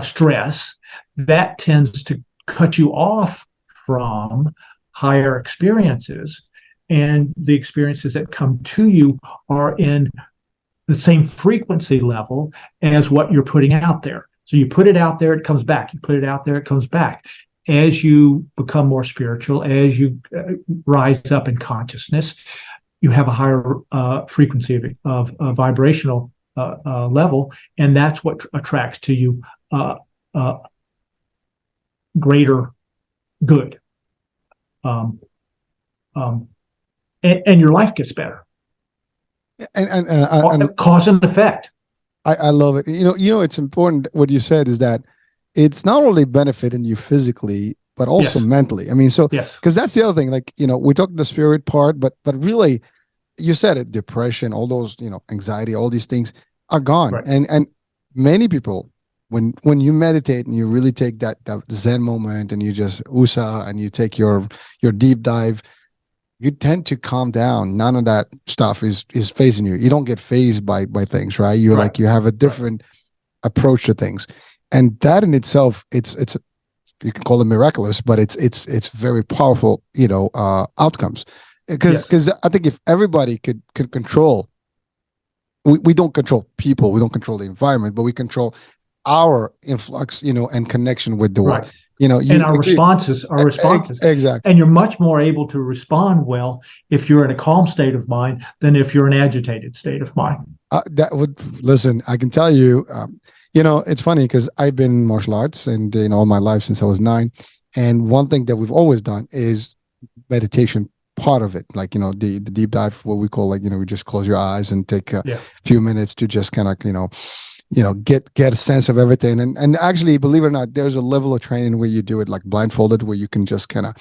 stress, that tends to cut you off from higher experiences. And the experiences that come to you are in the same frequency level as what you're putting out there. So you put it out there, it comes back. You put it out there, it comes back. As you become more spiritual, as you rise up in consciousness, you have a higher frequency of vibrational level, and that's what attracts to you uh, greater good. Um, um, and your life gets better. And Cause and effect. I love it. It's important. What you said is that it's not only benefiting you physically, but also Yes. mentally. I mean, so Yes. because that's the other thing. Like, we talked the spirit part, but really, you said it, depression, all those, anxiety, all these things are gone. Right. And many people, when you meditate and you really take that Zen moment and you just USA and you take your deep dive, you tend to calm down. None of that stuff is phasing you. You don't get phased by things, right? You're Right. like, you have a different approach to things. And that in itself, it's you can call it miraculous, but it's very powerful, outcomes. Because I think if everybody could control, we don't control people, we don't control the environment, but we control our influx, and connection with the world. Right. And our responses. Exactly. And you're much more able to respond well if you're in a calm state of mind than if you're in an agitated state of mind. That would listen. I can tell you. It's funny because I've been in martial arts and all my life since I was 9, and one thing that we've always done is meditation. Part of it, like the deep dive, what we call, like we just close your eyes and take a few minutes to just kind of get a sense of everything. And actually, believe it or not, there's a level of training where you do it like blindfolded, where you can just kind of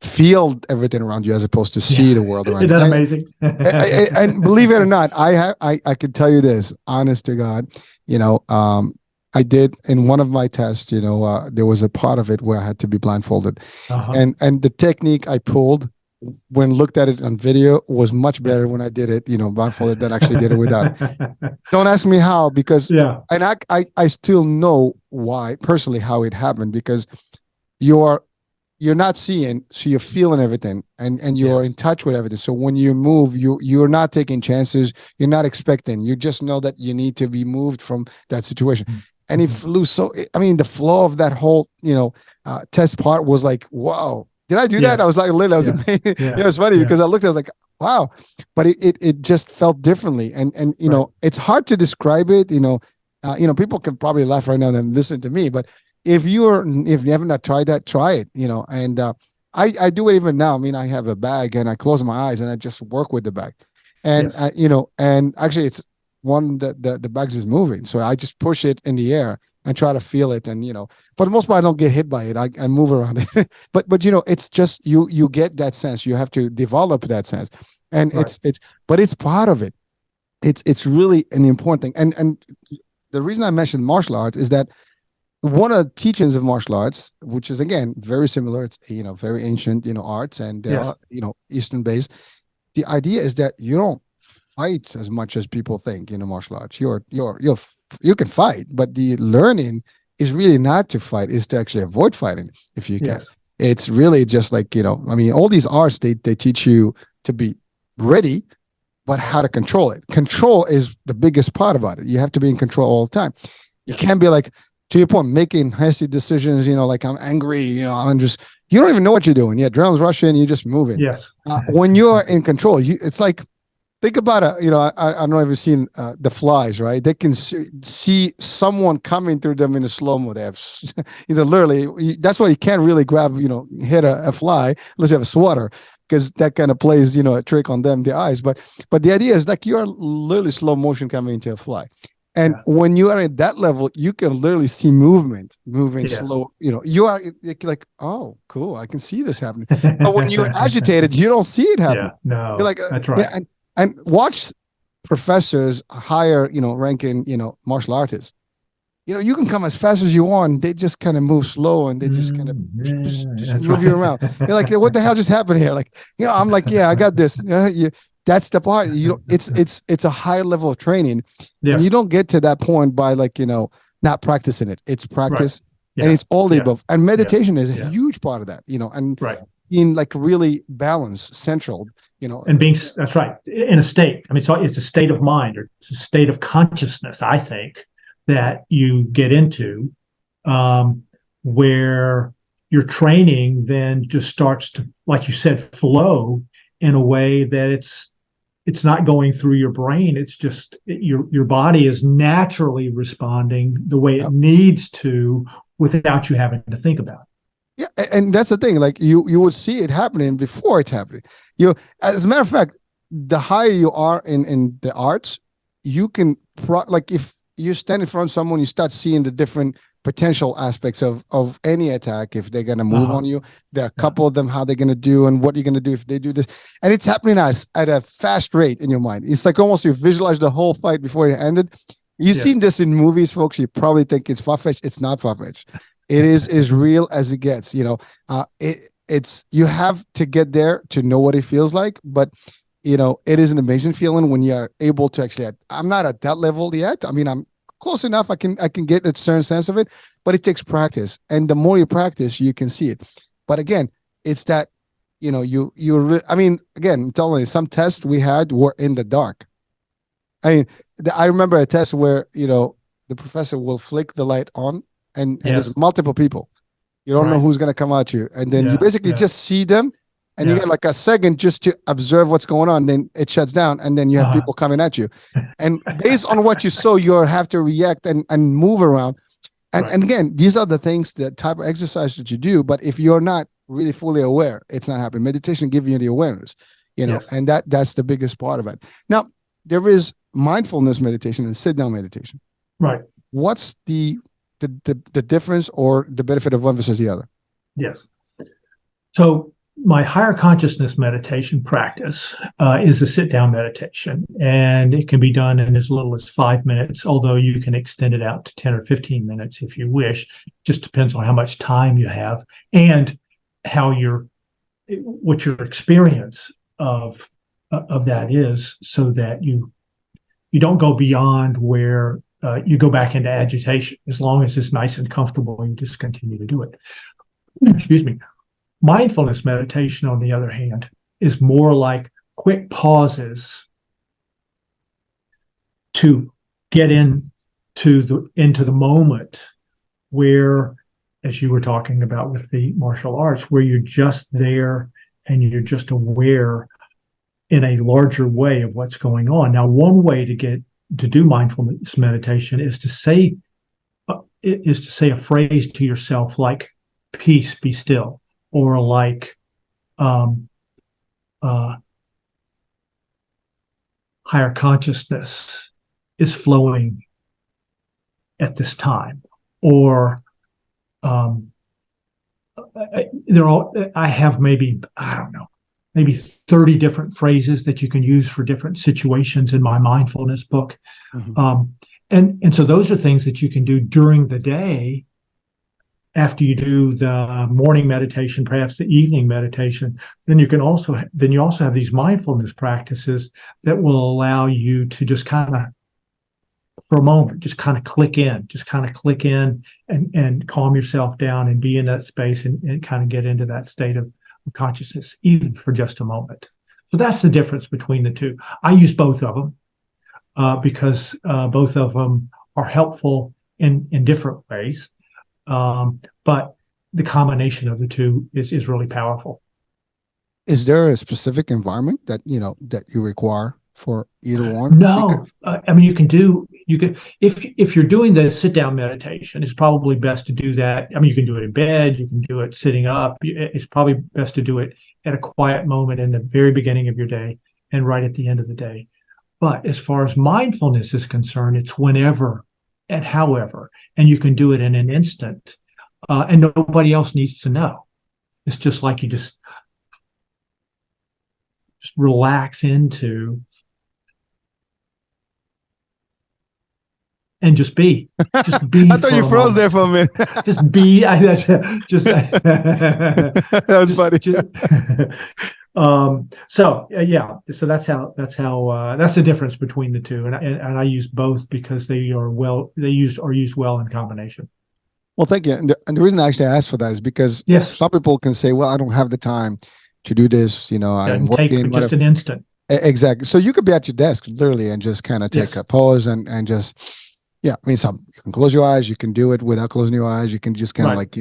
feel everything around you as opposed to see the world around you. Isn't that amazing? And believe it or not, I can tell you this, honest to God, I did in one of my tests, there was a part of it where I had to be blindfolded. And the technique I pulled when looked at it on video was much better when I did it, blindfolded than actually did it without. Don't ask me how, because and I still know why personally how it happened, because you're not seeing, so you're feeling everything and you're in touch with everything. So when you move, you're not taking chances, you're not expecting, you just know that you need to be moved from that situation. And it flew. So I mean, the flow of that whole test part was like, wow. Did I do that? I was like, literally, I was amazing. It was funny because I looked, I was like, wow, but it just felt differently. And it's hard to describe it. People can probably laugh right now and listen to me, but if you haven't not tried that, try it. And I do it even now. I mean, I have a bag and I close my eyes and I just work with the bag, and and actually it's one that the bags is moving, so I just push it in the air and try to feel it. And for the most part, I don't get hit by it. I move around it. but it's just you get that sense. You have to develop that sense, and but it's part of it. It's really an important thing. And the reason I mentioned martial arts is that one of the teachings of martial arts, which is again very similar, it's very ancient arts and Eastern based. The idea is that you don't fight as much as people think in martial arts. You can fight, but the learning is really not to fight, is to actually avoid fighting if you can. It's really just like, I mean, all these arts, they teach you to be ready, but how to control it. Control is the biggest part about it. You have to be in control all the time. You can't be like, to your point, making hasty decisions, like I'm angry, you don't even know what you're doing. Yeah, adrenaline's rushing, you're just moving. Yes. When you're in control, it's like, think about I don't know if you've seen the flies, right? They can see someone coming through them in a slow-mo. They have, literally, that's why you can't really grab, hit a fly unless you have a swatter, because that kind of plays, a trick on them, the eyes. But the idea is like you're literally slow motion coming into a fly. And when you are at that level, you can literally see moving slow. You are like, oh, cool, I can see this happening. But when you're agitated, you don't see it happen. No, you're like, that's right. And watch professors hire, ranking, martial artists. You can come as fast as you want. They just kind of move slow and they just kind of just move you around. You're like, what the hell just happened here? Like, I'm like, yeah, I got this. That's the part. It's a higher level of training, and you don't get to that point by not practicing it. It's practice, and it's all the above. And meditation is a huge part of that. And being like really balanced, central. And being that's right in a state. I mean, it's a state of mind, or it's a state of consciousness, I think, that you get into, where your training then just starts to, like you said, flow in a way that it's not going through your brain. It's just your body is naturally responding the way it needs to without you having to think about it. Yeah, and that's the thing. Like you would see it happening before it's happening. As a matter of fact, the higher you are in the arts, you can like if you stand in front of someone, you start seeing the different potential aspects of any attack. If they're gonna move on you, there are a couple of them, how they're gonna do, and what you're gonna do if they do this. And it's happening at a fast rate in your mind. It's like almost you visualize the whole fight before it ended. You've seen this in movies, folks. You probably think it's far-fetched. It's not far-fetched. It is as real as it gets. It's you have to get there to know what it feels like, but it is an amazing feeling when you're able to actually. I'm not at that level yet. I mean, I'm close enough. I can get a certain sense of it, but it takes practice, and the more you practice, you can see it. But again, it's that I mean, again, I'm telling you, some tests we had were in the dark. I mean, I remember a test where the professor will flick the light on. And there's multiple people. You don't know who's going to come at you. And then you basically just see them, and you get like a second just to observe what's going on. Then it shuts down, and then you have people coming at you. And based on what you saw, you have to react and move around. And again, these are the things, the type of exercise that you do. But if you're not really fully aware, it's not happening. Meditation gives you the awareness, and that's the biggest part of it. Now, there is mindfulness meditation and sit-down meditation. Right. What's the difference or the benefit of one versus the other? Yes. So my higher consciousness meditation practice is a sit-down meditation, and it can be done in as little as 5 minutes, although you can extend it out to 10 or 15 minutes if you wish. Just depends on how much time you have and how what your experience of that is, so that you don't go beyond where you go back into agitation. As long as it's nice and comfortable, you just continue to do it. Excuse me. Mindfulness meditation, on the other hand, is more like quick pauses to get into the moment, where, as you were talking about with the martial arts, where you're just there and you're just aware in a larger way of what's going on. Now, one way to do mindfulness meditation is to say a phrase to yourself like "peace, be still," or like higher consciousness is flowing at this time, or I have maybe 30 different phrases that you can use for different situations in my mindfulness book. Mm-hmm. And so those are things that you can do during the day after you do the morning meditation, perhaps the evening meditation. Then you also have these mindfulness practices that will allow you to just kind of, for a moment, just kind of click in and calm yourself down and be in that space and kind of get into that state of consciousness, even for just a moment. So that's the difference between the two. I use both of them because both of them are helpful in different ways. But the combination of the two is really powerful. Is there a specific environment that you require for either one? No, I mean, you can if you're doing the sit down meditation, it's probably best to do that. I mean, you can do it in bed, you can do it sitting up. It's probably best to do it at a quiet moment in the very beginning of your day and right at the end of the day. But as far as mindfulness is concerned, it's whenever and however, and you can do it in an instant, and nobody else needs to know. It's just like you just relax into and just be. Just be. I thought you froze there for a minute. Just be. Just That was funny. So that's the difference between the two, and I use both because they are used well in combination. Well, thank you. And the reason I actually asked for that is because Yes, some people can say, well, I don't have the time to do this. I'm doesn't take working, for just an instant. Exactly. So you could be at your desk literally and just kind of take Yes. a pause and just, yeah, I mean, you can close your eyes, you can do it without closing your eyes. You can just kind of Right.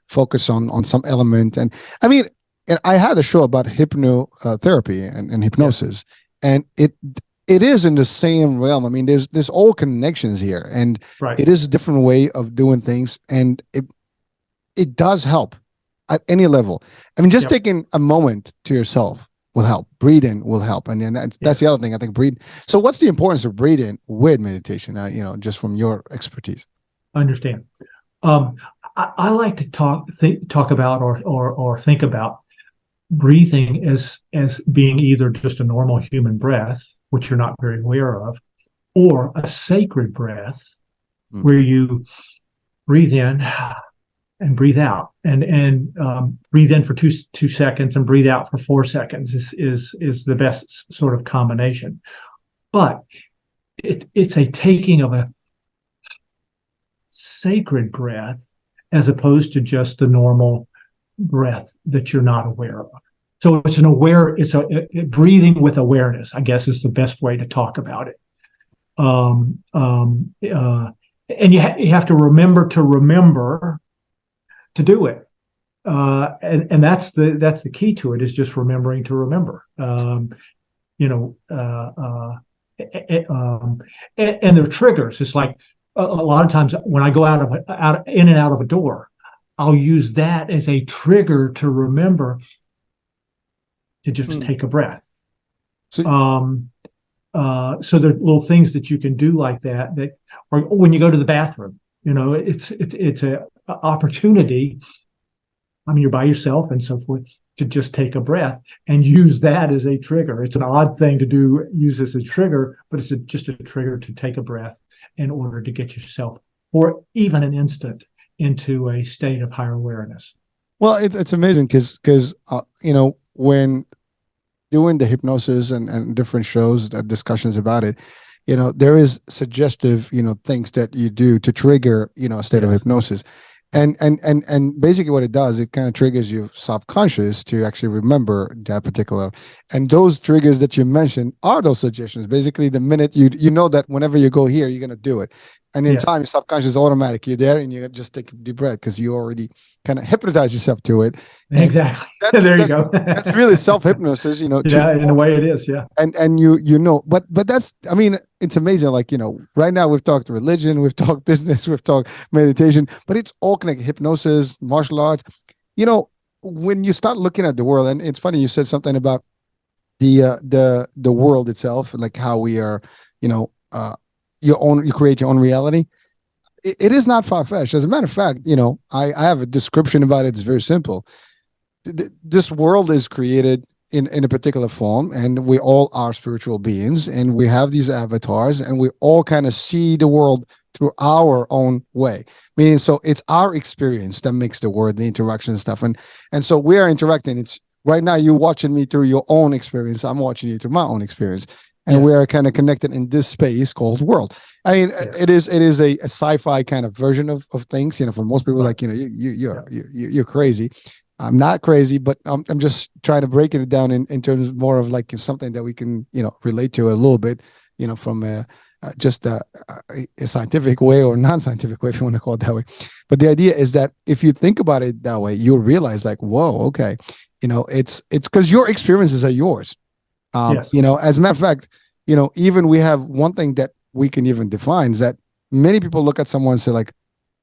focus on some element. And I mean, and I had a show about hypnotherapy and hypnosis, and it is in the same realm. I mean, there's all connections here, and Right. it is a different way of doing things, and it does help at any level. I mean, just Yep. taking a moment to yourself will help. Breathing will help, and then that's the other thing. I think breathe. So, what's the importance of breathing with meditation? Just from your expertise. Understand. I like to talk about or think about breathing as being either just a normal human breath, which you're not very aware of, or a sacred breath where you breathe in and breathe out, and breathe in for two seconds and breathe out for 4 seconds is the best sort of combination. But it's a taking of a sacred breath as opposed to just the normal breath that you're not aware of. So it's a breathing with awareness, I guess, is the best way to talk about it. And you have to remember to do it. And that's the key to it, is just remembering to remember. And there are triggers. It's like a lot of times when I go in and out of a door, I'll use that as a trigger to remember to just take a breath. So there are little things that you can do like that, or when you go to the bathroom, it's a opportunity. I mean, you're by yourself and so forth, to just take a breath and use that as a trigger. It's an odd thing to use as a trigger, but it's just a trigger to take a breath in order to get yourself, for even an instant, into a state of higher awareness. Well, it's amazing because when doing the hypnosis and different shows, discussions about it, there is suggestive things that you do to trigger a state of hypnosis. And basically what it does, it kind of triggers your subconscious to actually remember that particular, and those triggers that you mentioned are those suggestions. Basically, the minute you know that whenever you go here, you're going to do it. And in time, your subconscious is automatic. You're there and you just take a deep breath because you already kind of hypnotize yourself to it. And exactly. There you go. That's really self-hypnosis, in a way it is. Yeah. And but that's, I mean, it's amazing. Like, right now we've talked religion, we've talked business, we've talked meditation, but it's all connected. Hypnosis, martial arts. When you start looking at the world, and it's funny, you said something about the world itself, like how we are, you create your own reality. It is not far-fetched. As a matter of fact, I have a description about it. It's very simple. This world is created in a particular form, and we all are spiritual beings, and we have these avatars, and we all kind of see the world through our own way. Meaning, so it's our experience that makes the world, the interaction and stuff. And so we are interacting. It's right now you're watching me through your own experience. I'm watching you through my own experience. And we are kind of connected in this space called world. I mean, it is a sci-fi kind of version of things. For most people, like, you're crazy. I'm not crazy, but I'm just trying to break it down in terms of more of like something that we can relate to a little bit, from just a scientific way or non-scientific way, if you want to call it that way. But the idea is that if you think about it that way, you'll realize like, whoa, okay, it's because your experiences are yours. As a matter of fact, even we have one thing that we can even define is that many people look at someone and say like,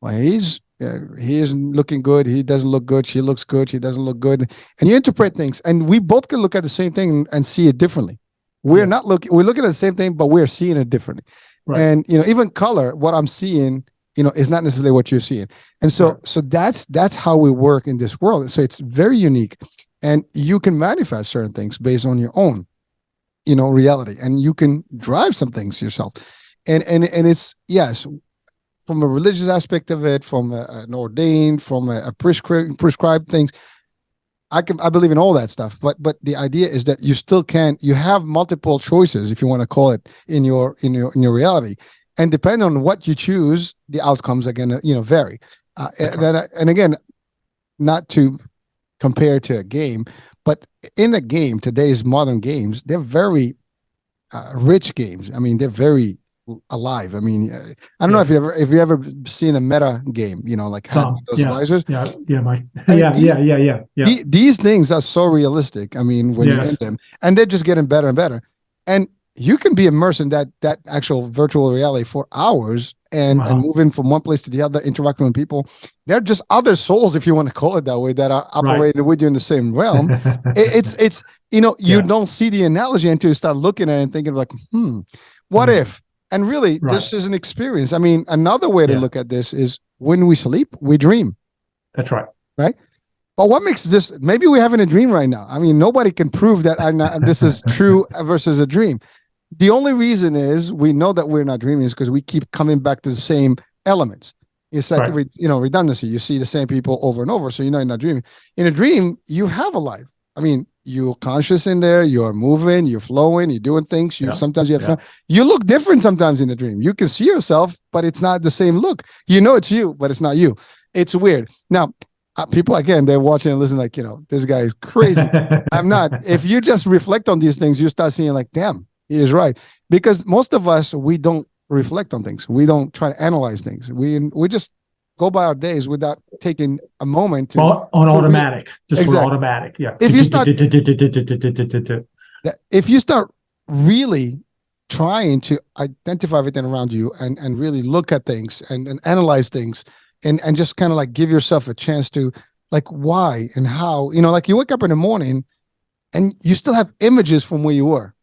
well, he isn't looking good. He doesn't look good. She looks good. She doesn't look good. And you interpret things, and we both can look at the same thing and see it differently. We're looking at the same thing, but we're seeing it differently. Right. And, even color, what I'm seeing, is not necessarily what you're seeing. And so that's how we work in this world. So it's very unique, and you can manifest certain things based on your own reality, and you can drive some things yourself, and it's, yes, from a religious aspect of it, from an ordained, from a prescribed things. I believe in all that stuff, but the idea is that you still you have multiple choices, if you want to call it, in your reality, and depending on what you choose, the outcomes are gonna vary. And again, not to compare to a game, but in a game, today's modern games, they're very rich games. I mean, they're very alive. I mean, I don't know if you ever seen a meta game, like had those visors. These things are so realistic. I mean, when you're in them, and they're just getting better and better. And you can be immersed in that actual virtual reality for hours and moving from one place to the other, interacting with people. They're just other souls, if you want to call it that way, that are operating with you in the same realm. It's you don't see the analogy until you start looking at it and thinking like, what if? And really, this is an experience. I mean, another way to look at this is when we sleep, we dream. That's right. Right. But what makes this? Maybe we're having a dream right now. I mean, nobody can prove that this is true versus a dream. The only reason is we know that we're not dreaming is because we keep coming back to the same elements. It's like redundancy. You see the same people over and over, so you're not dreaming. In a dream, you have a life. I mean, you're conscious in there. You're moving. You're flowing. You're doing things. Sometimes you have fun. You look different sometimes in a dream. You can see yourself, but it's not the same look. You know it's you, but it's not you. It's weird. Now, people again, they're watching and listening like, this guy is crazy. I'm not. If you just reflect on these things, you start seeing like, damn, he is right. Because most of us, we don't reflect on things. We don't try to analyze things. We just go by our days without taking a moment to on automatic. We're automatic. Yeah. If you start really trying to identify everything around you and really look at things and analyze things and just kind of like give yourself a chance to like why and how, like you wake up in the morning and you still have images from where you were.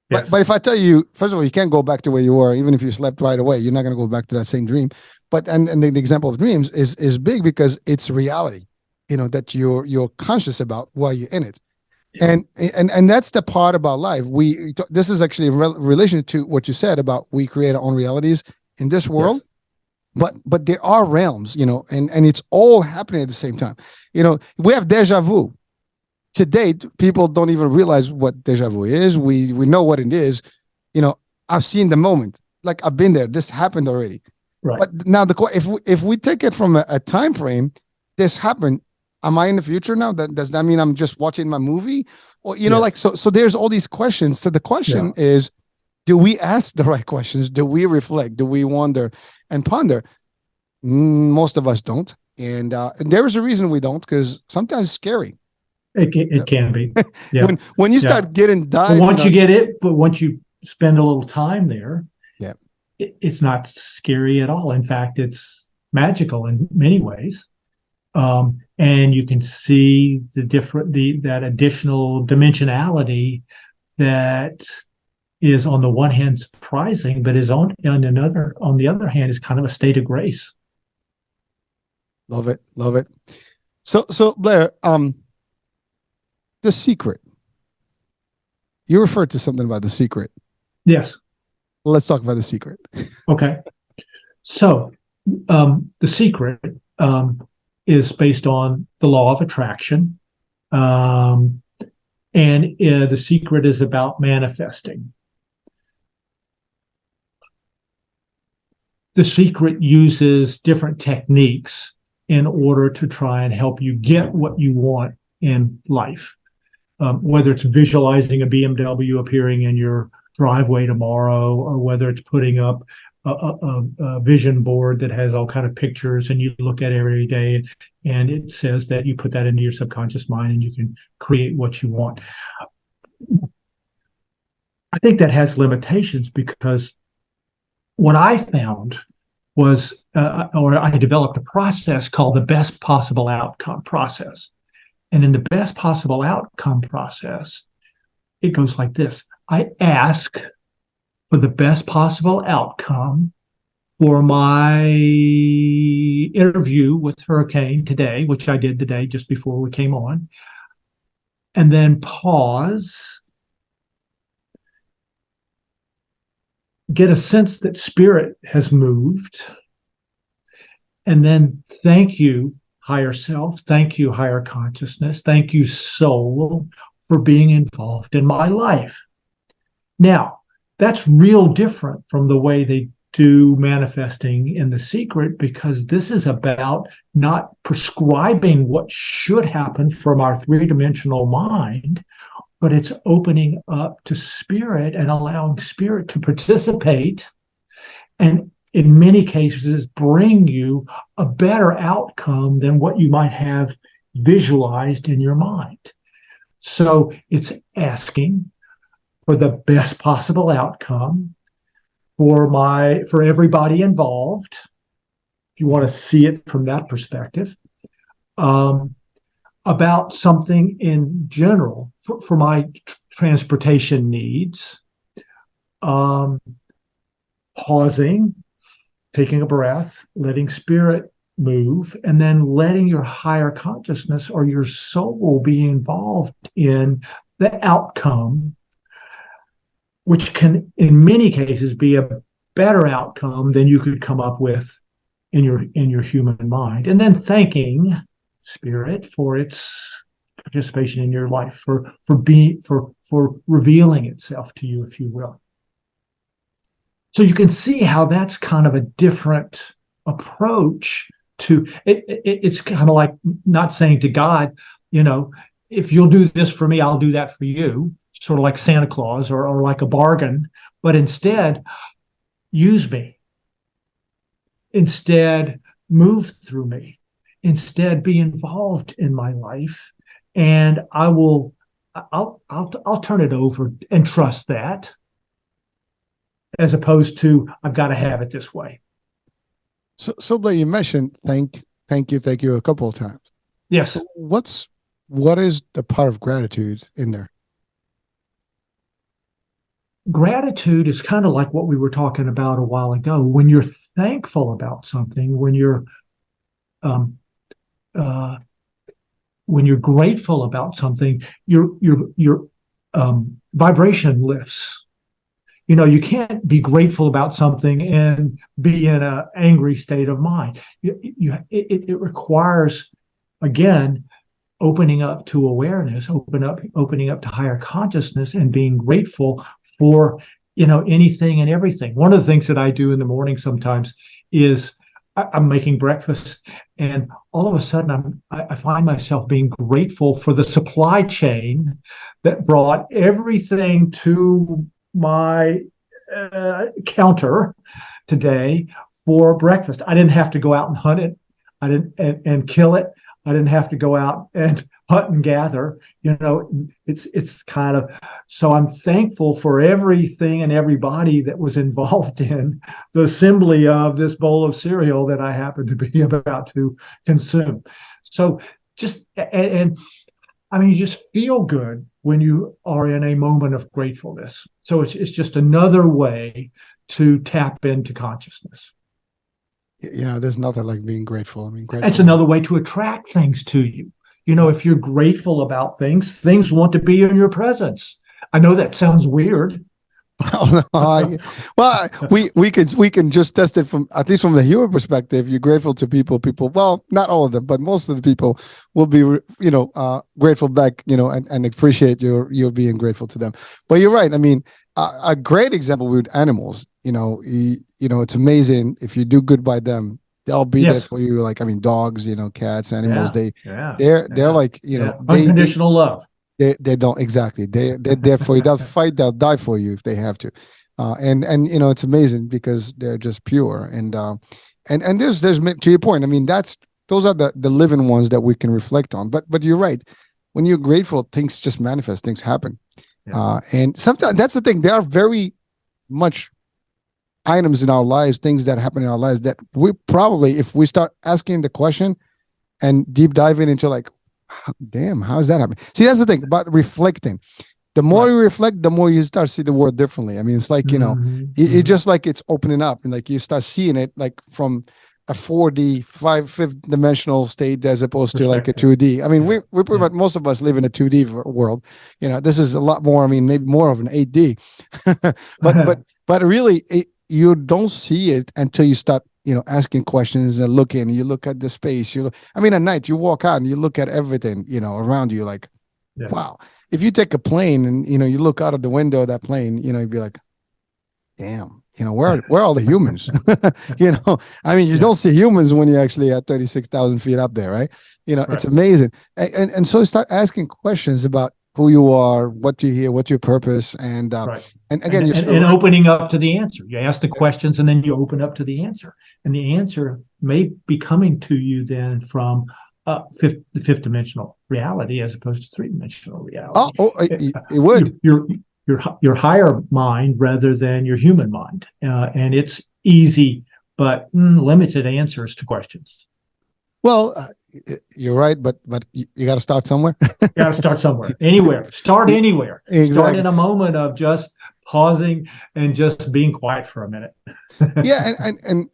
Yes. But if I tell you, first of all, you can't go back to where you were, even if you slept right away, you're not going to go back to that same dream. But and the example of dreams is big because it's reality, that you're conscious about while you're in it, and that's the part about life. This is actually in relation to what you said about we create our own realities in this world, but there are realms, and it's all happening at the same time. We have déjà vu. Today, people don't even realize what déjà vu is. We know what it is. I've seen the moment. Like I've been there. This happened already. Right. But now if we take it from a time frame, this happened. Am I in the future now? Does that mean I'm just watching my movie? Or so there's all these questions. So the question is, do we ask the right questions? Do we reflect? Do we wonder and ponder? Most of us don't. And there is a reason we don't, because sometimes it's scary. It can be. Yeah. When you start getting dived, once you spend a little time there, it's not scary at all. In fact, it's magical in many ways, and you can see that additional dimensionality that is on the one hand surprising, but is on the other hand is kind of a state of grace. Love it. So Blair, The Secret. You referred to something about The Secret. Yes. Let's talk about The Secret. Okay. So, The Secret is based on the law of attraction. And The Secret is about manifesting. The Secret uses different techniques in order to try and help you get what you want in life. Whether it's visualizing a BMW appearing in your driveway tomorrow, or whether it's putting up a vision board that has all kind of pictures and you look at every day, and it says that you put that into your subconscious mind and you can create what you want. I think that has limitations, because what I found was, or I developed a process called the best possible outcome process. And in the best possible outcome process, it goes like this. I ask for the best possible outcome for my interview with Hurricane today, which I did the day just before we came on, and then pause, get a sense that spirit has moved, And then thank you, higher self. Thank you, higher consciousness. Thank you, soul, for being involved in my life. Now, that's real different from the way they do manifesting in the secret, because this is about not prescribing what should happen from our three-dimensional mind, but it's opening up to spirit and allowing spirit to participate, and in many cases bring you a better outcome than what you might have visualized in your mind. So it's asking for the best possible outcome for everybody involved, if you want to see it from that perspective, about something in general for my transportation needs, pausing, taking a breath, letting spirit move, and then letting your higher consciousness or your soul be involved in the outcome, which can, in many cases, be a better outcome than you could come up with in your human mind. And then thanking spirit for its participation in your life, for revealing itself to you, if you will. So you can see how that's kind of a different approach to it. It's kind of like not saying to God, if you'll do this for me, I'll do that for you, sort of like Santa Claus or like a bargain, but instead use me. Instead, move through me. Instead, be involved in my life, and I'll turn it over and trust that, as opposed to I've got to have it this way. So Blair, you mentioned thank you a couple of times. Yes. So what is the part of gratitude in there? Gratitude is kind of like what we were talking about a while ago. When you're thankful about something, when you're grateful about something, your vibration lifts. You can't be grateful about something and be in an angry state of mind. It requires, again, opening up to awareness, opening up to higher consciousness, and being grateful for anything and everything. One of the things that I do in the morning sometimes is I'm making breakfast, and all of a sudden I find myself being grateful for the supply chain that brought everything to my counter today for breakfast. I didn't have to go out and hunt it. I didn't and kill it. I didn't have to go out and hunt and gather. It's kind of, so I'm thankful for everything and everybody that was involved in the assembly of this bowl of cereal that I happen to be about to consume. So you just feel good when you are in a moment of gratefulness. So it's just another way to tap into consciousness. There's nothing like being grateful. That's another way to attract things to you. If you're grateful about things want to be in your presence. I know that sounds weird. We can just test it from, at least from the human perspective. You're grateful to people, well, not all of them, but most of the people will be, grateful back, and appreciate your being grateful to them. But you're right. A great example with animals, it's amazing. If you do good by them, they'll be there for you. Like, dogs, cats, animals, they're like, unconditional love. They don't, exactly. They're there for you. They'll fight. They'll die for you if they have to. And it's amazing because they're just pure. And there's to your point. Those are the living ones that we can reflect on. But you're right. When you're grateful, things just manifest. Things happen. Yeah. And sometimes that's the thing. There are very much items in our lives, things that happen in our lives that we probably, if we start asking the question and deep diving into like, damn, how is that happening? See, that's the thing about reflecting. The more you reflect, the more you start to see the world differently. It's like, it just like it's opening up, and like you start seeing it like from a 4D, fifth dimensional state as opposed to like a 2D. We pretty much, most of us live in a 2D world. This is a lot more, maybe more of an 8D. but really, you don't see it until you start, asking questions and looking. You look at the space. I mean, at night you walk out and you look at everything, around you. Like, Yeah. wow. If you take a plane and you look out of the window of that plane, you'd be like, damn, where are all the humans? I mean, you don't see humans when you're actually at 36,000 feet up there, right? Right. It's amazing. And so start asking questions about who you are, what you hear, what's your purpose, and Right. and again, and opening up to the answer. You ask the questions and then you open up to the answer, and the answer may be coming to you then from the fifth dimensional reality as opposed to three-dimensional reality. It would. Your higher mind rather than your human mind, and it's easy but limited answers to questions. Well, you're right, but you got to start somewhere. You got to start somewhere, anywhere. Start anywhere. Exactly. Start in a moment of just pausing and just being quiet for a minute. Yeah, and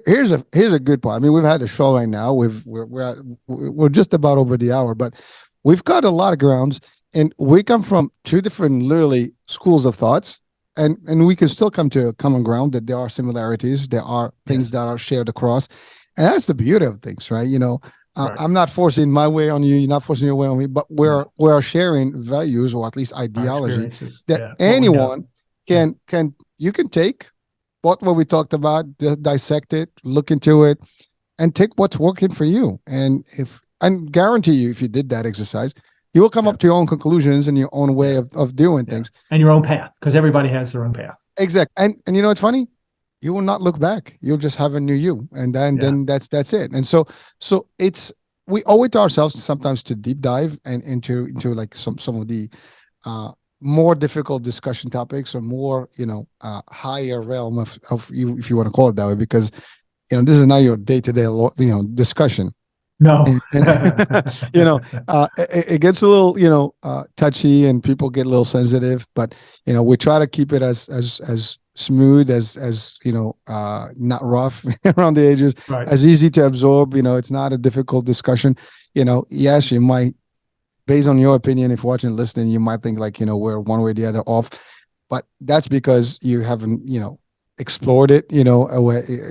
here's a good part. I mean, we've had a show right now. We're just about over the hour, but we've got a lot of grounds, and we come from two different, literally, schools of thoughts, and we can still come to a common ground that there are similarities, there are things that are shared across, and that's the beauty of things, right? Right. I'm not forcing my way on you. You're not forcing your way on me, but we're sharing values, or at least ideology, that anyone can take what we talked about, dissect it, look into it, and take what's working for you. And guarantee you, if you did that exercise, you will come up to your own conclusions and your own way of doing things, and your own path, because everybody has their own path. Exactly. And it's funny. You will not look back. You'll just have a new you, and then that's it. And so we owe it to ourselves sometimes to deep dive and into like some of the more difficult discussion topics, or more higher realm of you, if you want to call it that way, because this is not your day-to-day discussion. No. It gets a little touchy, and people get a little sensitive, but we try to keep it as smooth as not rough around the edges, right, as easy to absorb. It's not a difficult discussion. Yes, you might, based on your opinion, if watching and listening, you might think like we're one way or the other off, but that's because you haven't explored it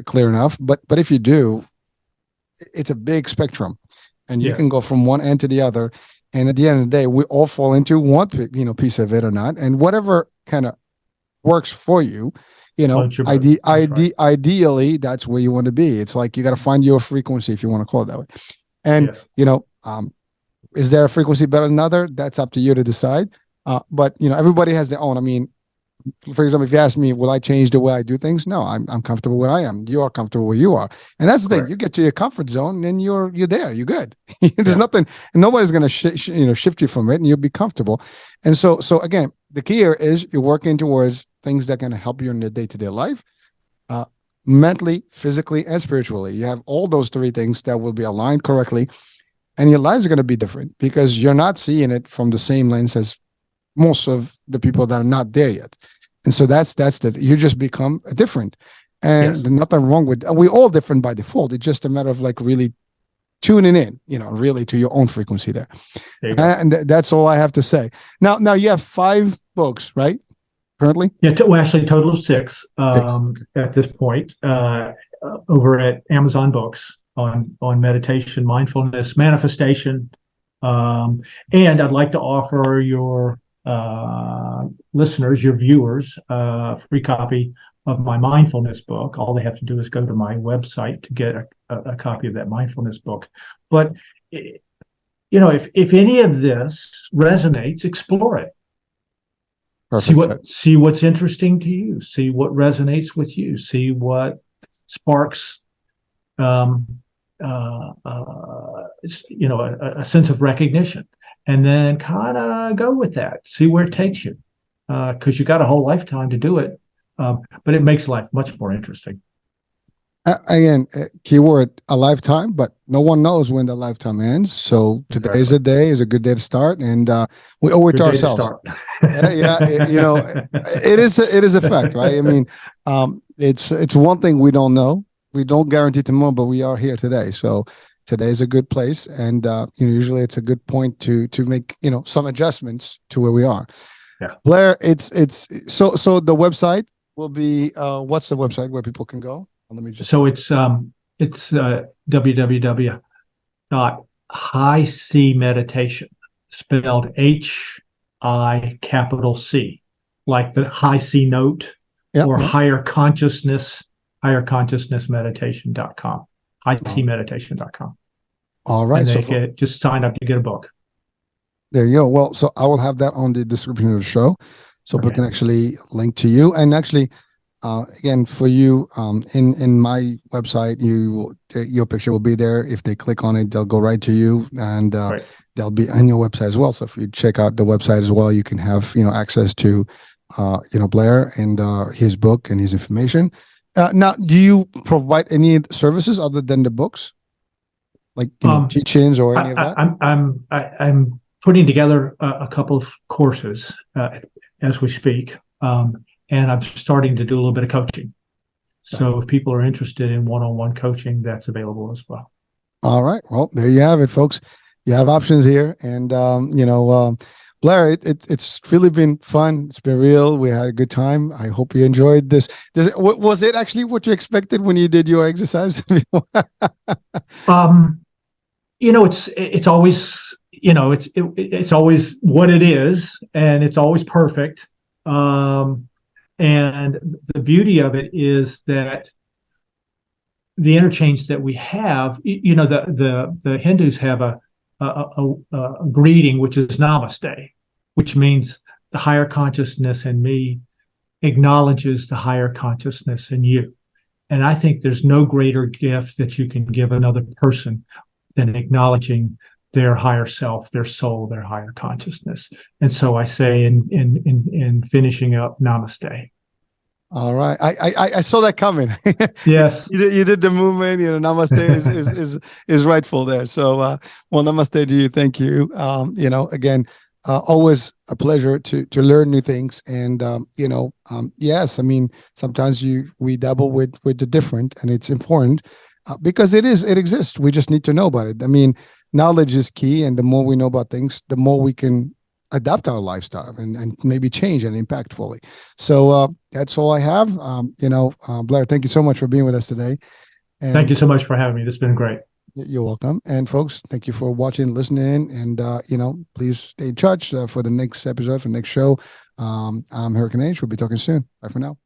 clear enough. But if you do, it's a big spectrum, and you can go from one end to the other, and at the end of the day, we all fall into one piece of it or not, and whatever kind of works for you, ideally that's where you want to be. It's like you got to find your frequency, if you want to call it that way. And is there a frequency better than another? That's up to you to decide. But everybody has their own. I mean, for example, if you ask me, will I change the way I do things? No, I'm comfortable where I am. You are comfortable where you are, and that's the thing. You get to your comfort zone, and you're there. You're good. There's nothing, and nobody's going to shift you from it, and you'll be comfortable. And so again, the key here is you're working towards things that are going to help you in your day-to-day life, mentally, physically, and spiritually. You have all those three things that will be aligned correctly, and your lives are going to be different because you're not seeing it from the same lens as most of the people that are not there yet. And so that's you just become different, and there's nothing wrong with, and we're all different by default. It's just a matter of like really tuning in, really to your own frequency there. And that's all I have to say. Now you have 5 books, right? Currently? Yeah, actually total of 6 at this point, over at Amazon Books on meditation, mindfulness, manifestation. And I'd like to offer your listeners, your viewers, a free copy of my mindfulness book. All they have to do is go to my website to get a copy of that mindfulness book. But if any of this resonates, explore it. Perfect. See what's interesting to you. See what resonates with you. See what sparks a sense of recognition, and then kind of go with that. See where it takes you, because you got a whole lifetime to do it. But it makes life much more interesting. Again, keyword, a lifetime, but no one knows when the lifetime ends. So today's a day, is a good day to start, and we owe it to ourselves. It is a fact, right? I mean, it's one thing we don't know. We don't guarantee tomorrow, but we are here today. So today is a good place, and usually it's a good point to make some adjustments to where we are. Yeah, Blair, it's so the website will be what's the website where people can go? Let me just. So it's www.high-C meditation, spelled HI, like the high C note, Yeah. or Yeah. higher consciousness meditation.com, highcmeditation.com. All right. And So they just sign up to get a book. there you go. Well, so I will have that on the description of the show, so people can actually link to you. And actually, again, for you, in my website, your picture will be there. If they click on it, they'll go right to you, and Right. they'll be on your website as well. So if you check out the website as well, you can have access to Blair and his book and his information. Now, do you provide any services other than the books, like teach-ins or any of that? I'm putting together a couple of courses as we speak, and I'm starting to do a little bit of coaching. So if people are interested in one-on-one coaching, that's available as well. All right. Well, there you have it, folks. You have options here, and Blair, it's really been fun. It's been real. We had a good time. I hope you enjoyed this. Was it actually what you expected when you did your exercise? It's always it's always what it is, and it's always perfect. And the beauty of it is that the interchange that we have, the Hindus have a greeting, which is namaste, which means the higher consciousness in me acknowledges the higher consciousness in you. And I think there's no greater gift that you can give another person than acknowledging their higher self, their soul, their higher consciousness. And so I say in finishing up, namaste. All right, I saw that coming. Yes, you did the movement. Namaste is rightful there. So, well, namaste to you. Thank you. Again, always a pleasure to learn new things. And yes, I mean, sometimes we dabble with the different, and it's important because it exists. We just need to know about it. I mean, knowledge is key, and the more we know about things, the more we can adapt our lifestyle and maybe change and impact fully. So that's all I have. Blair, thank you so much for being with us today. And thank you so much for having me. This has been great. You're welcome. And folks, thank you for watching, listening, and please stay in touch for the next episode, for the next show. I'm Hurricane H. We'll be talking soon. Bye for now.